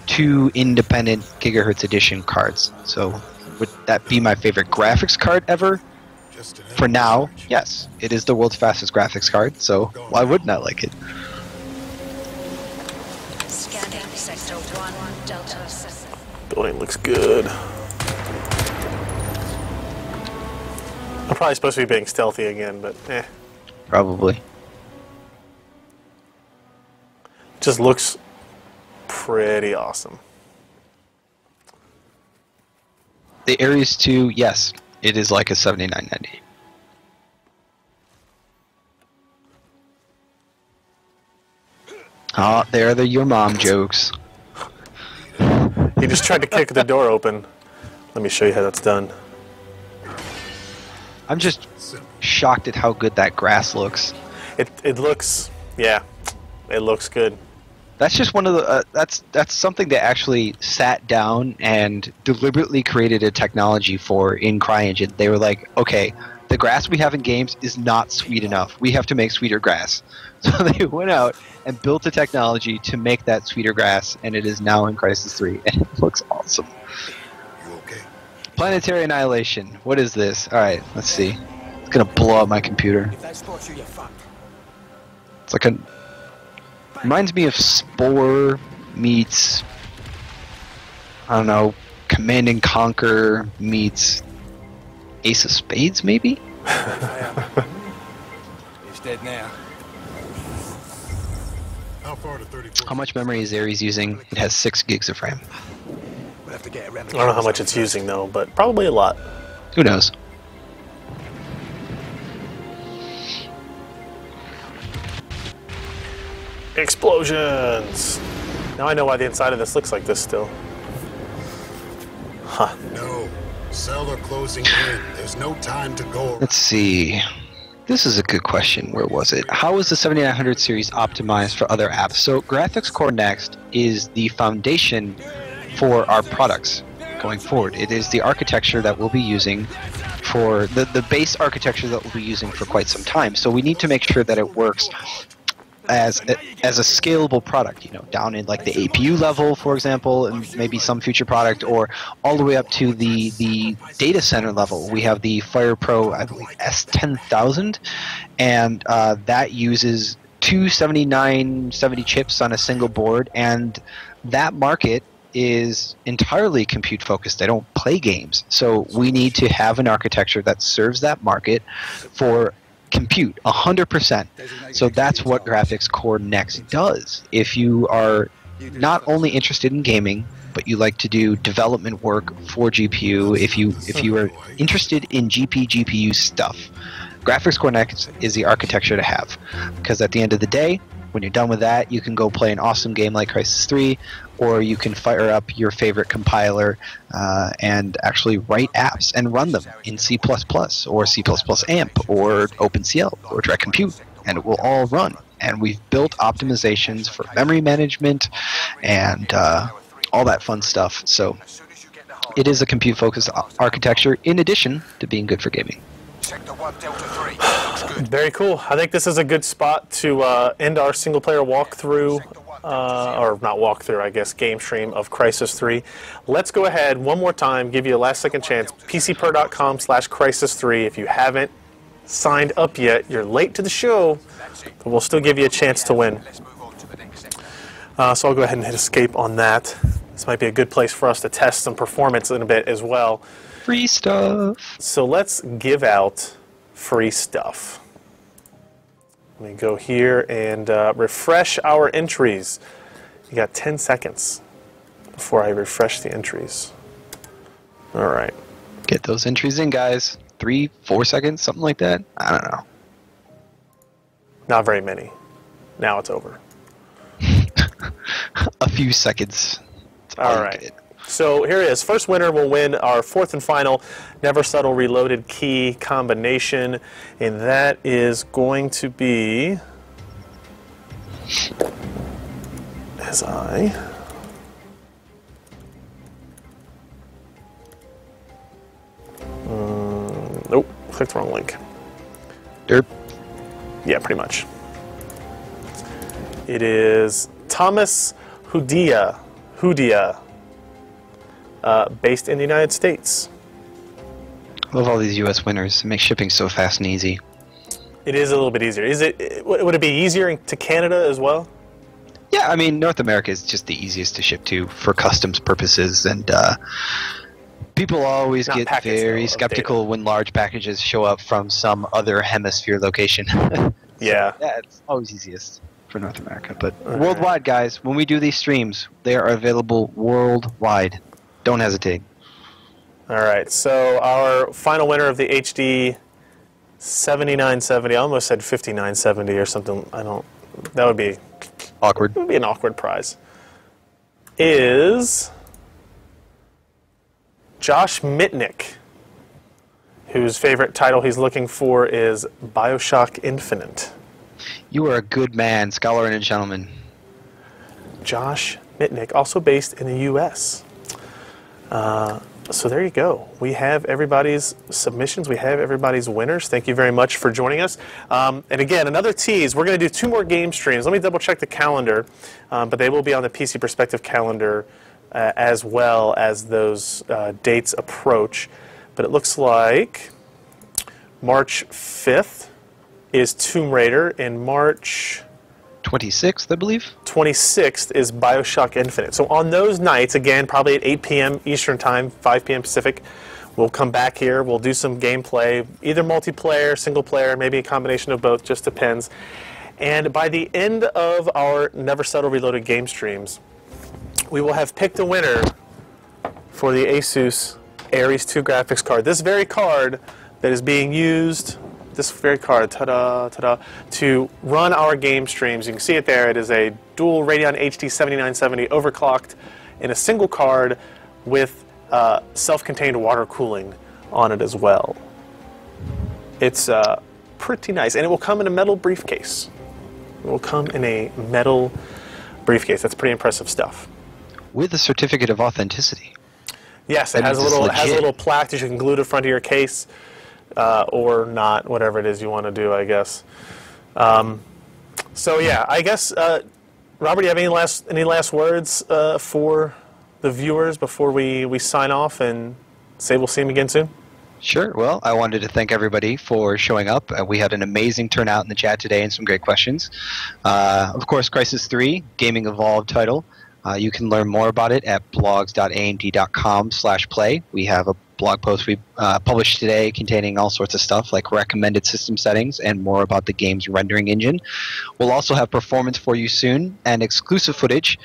Speaker 2: two independent gigahertz edition cards. So would that be my favorite graphics card ever? For now, yes. It is the world's fastest graphics card, so why wouldn't I like it?
Speaker 6: Scanning sector 1, Delta 7.
Speaker 1: Building looks good. I'm probably supposed to be being stealthy again, but eh.
Speaker 2: Probably.
Speaker 1: Just looks pretty awesome.
Speaker 2: The Ares 2, yes, it is like a 7990. Oh, there are your mom jokes.
Speaker 1: He just tried to kick the door open. Let me show you how that's done.
Speaker 2: I'm just shocked at how good that grass looks.
Speaker 1: It looks, yeah, it looks good.
Speaker 2: That's just one of the that's something they actually sat down and deliberately created a technology for in CryEngine. They were like, okay, the grass we have in games is not sweet enough. We have to make sweeter grass. So they went out and built a technology to make that sweeter grass, and it is now in Crysis 3, and it looks awesome.
Speaker 3: You okay?
Speaker 2: Planetary Annihilation. What is this? All right, let's see. It's gonna blow up my computer.
Speaker 4: If that spots you, you're fucked.
Speaker 2: It's like a reminds me of Spore meets, I don't know, Command and Conquer meets Ace of Spades, maybe?
Speaker 4: He's dead now.
Speaker 3: How far to 34?
Speaker 2: How much memory is Ares using? It has 6 gigs of RAM.
Speaker 4: We'll have to get around
Speaker 1: I don't know how much it's using though, but probably a lot.
Speaker 2: Who knows?
Speaker 1: Explosions! Now I know why the inside of this looks like this still. Huh.
Speaker 3: No. Cellar closing in. There's no time to go.
Speaker 2: Let's see. This is a good question. Where was it? How is the 7900 series optimized for other apps? So Graphics Core Next is the foundation for our products going forward. It is the architecture that we'll be using for the base architecture that we'll be using for quite some time. So we need to make sure that it works as a scalable product, you know, down in like the APU level, for example, and maybe some future product, or all the way up to the data center level. We have the FirePro, I believe, S10000, and that uses 2 7970 chips on a single board, and that market is entirely compute focused. They don't play games, so we need to have an architecture that serves that market for compute 100%. So that's what Graphics Core Next does. If you are not only interested in gaming, but you like to do development work for GPU, if you are interested in GPU stuff, Graphics Core Next is the architecture to have. Because at the end of the day, when you're done with that, you can go play an awesome game like Crysis 3, or you can fire up your favorite compiler and actually write apps and run them in C++ or C++ AMP or OpenCL or Direct Compute, and it will all run. And we've built optimizations for memory management and all that fun stuff. So it is a compute-focused architecture in addition to being good for gaming.
Speaker 4: Sector 1, Delta 3. Looks good.
Speaker 1: Very cool. I think this is a good spot to end our single-player walkthrough, or not walkthrough, I guess, game stream of Crysis 3. Let's go ahead one more time, give you a last-second chance. PCPer.com/Crysis3. If you haven't signed up yet, you're late to the show, but we'll still give you a chance to win.
Speaker 4: Let's move on to the next sector.
Speaker 1: So I'll go ahead and hit escape on that. This might be a good place for us to test some performance in a bit as well.
Speaker 2: Free stuff.
Speaker 1: So let's give out free stuff. Let me go here and refresh our entries. You got 10 seconds before I refresh the entries. All right.
Speaker 2: Get those entries in, guys. 3-4 seconds, something like that. I don't know.
Speaker 1: Not very many. Now it's over.
Speaker 2: A few seconds. That's
Speaker 1: All
Speaker 2: you
Speaker 1: right.
Speaker 2: get.
Speaker 1: So here it is. First winner will win our fourth and final Never Subtle Reloaded key combination, and that is going to be, as I nope, clicked the wrong link.
Speaker 2: Derp.
Speaker 1: Yeah, pretty much. It is Thomas Hudia, based in the United States.
Speaker 2: I love all these U.S. winners. It makes shipping so fast and easy.
Speaker 1: It is a little bit easier. Would it be easier to Canada as well?
Speaker 2: Yeah, I mean, North America is just the easiest to ship to for customs purposes, and people always
Speaker 1: Not
Speaker 2: get
Speaker 1: packets,
Speaker 2: very
Speaker 1: though, of
Speaker 2: skeptical when large packages show up from some other hemisphere location.
Speaker 1: Yeah.
Speaker 2: Yeah, it's always easiest for North America. But worldwide, guys, when we do these streams, they are available worldwide. Don't hesitate.
Speaker 1: All right. So our final winner of the HD 7970, I almost said 5970 or something. That would be
Speaker 2: Awkward.
Speaker 1: an awkward prize. Is Josh Mitnick, whose favorite title he's looking for is BioShock Infinite.
Speaker 2: You are a good man, scholar and a gentleman.
Speaker 1: Josh Mitnick, also based in the U.S. So there you go. We have everybody's submissions. We have everybody's winners. Thank you very much for joining us. And again, another tease. We're going to do 2 more game streams. Let me double check the calendar, but they will be on the PC Perspective calendar as well as those dates approach. But it looks like March 5th is Tomb Raider, and March
Speaker 2: 26th, I believe.
Speaker 1: 26th is BioShock Infinite. So on those nights, again, probably at 8 p.m. Eastern Time, 5 p.m. Pacific, we'll come back here. We'll do some gameplay, either multiplayer, single player, maybe a combination of both, just depends. And by the end of our Never Settle Reloaded game streams, we will have picked a winner for the Asus Ares 2 graphics card. This very card that is being used, this very card, ta-da, to run our game streams. You can see it there. It is a dual Radeon HD 7970 overclocked in a single card with self-contained water cooling on it as well. It's pretty nice, and it will come in a metal briefcase. It will come in a metal briefcase. That's pretty impressive stuff.
Speaker 2: With a certificate of authenticity.
Speaker 1: Yes, it has a little plaque that you can glue to the front of your case, or not, whatever it is you want to do, I guess. So yeah, I guess, Robert, do you have any last words for the viewers before we sign off and say we'll see them again soon?
Speaker 2: Sure. Well, I wanted to thank everybody for showing up. We had an amazing turnout in the chat today and some great questions. Of course, Crysis 3, Gaming Evolved title. You can learn more about it at blogs.amd.com/play. We have a blog post we published today containing all sorts of stuff like recommended system settings and more about the game's rendering engine. We'll also have performance for you soon and exclusive footage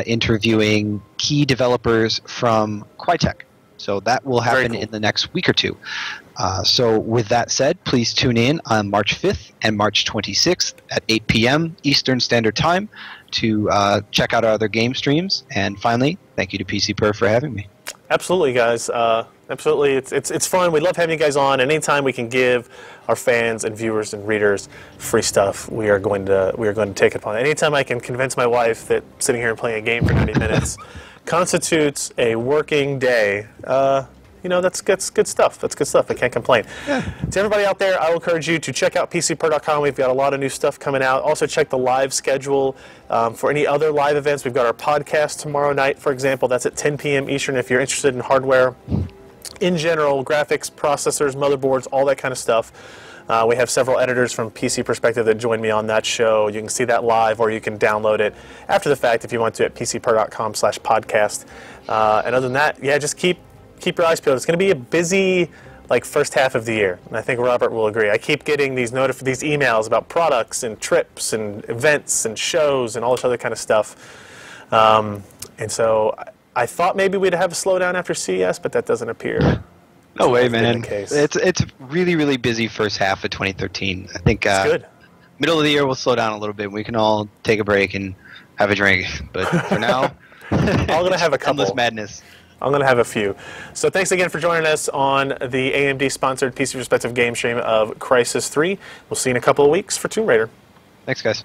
Speaker 2: interviewing key developers from Crytek. So that will happen in the next week or two. So with that said, please tune in on March 5th and March 26th at 8 p.m. Eastern Standard Time to check out our other game streams. And finally, thank you to PCPer for having me.
Speaker 1: Absolutely, guys. Absolutely, it's fun. We love having you guys on. Anytime we can give our fans and viewers and readers free stuff, we are going to take it upon. Anytime I can convince my wife that sitting here and playing a game for 90 minutes constitutes a working day, that's good stuff. That's good stuff. I can't complain. Yeah. To everybody out there, I will encourage you to check out PCPer.com. We've got a lot of new stuff coming out. Also, check the live schedule for any other live events. We've got our podcast tomorrow night, for example. That's at 10 p.m. Eastern if you're interested in hardware in general, graphics, processors, motherboards, all that kind of stuff. We have several editors from PC Perspective that join me on that show. You can see that live, or you can download it after the fact if you want to at PCPer.com/podcast. And other than that, yeah, just keep your eyes peeled. It's going to be a busy first half of the year, and I think Robert will agree. I keep getting these emails about products and trips and events and shows and all this other kind of stuff. And so I thought maybe we'd have a slowdown after CES, but that doesn't appear.
Speaker 2: No way, man. It's really, really busy first half of 2013. I think
Speaker 1: good.
Speaker 2: Middle of the year we'll slow down a little bit. We can all take a break and have a drink. But for now,
Speaker 1: I'm going to have a couple.
Speaker 2: Endless madness.
Speaker 1: I'm going to have a few. So thanks again for joining us on the AMD-sponsored PC Perspective game stream of Crysis 3. We'll see you in a couple of weeks for Tomb Raider.
Speaker 2: Thanks, guys.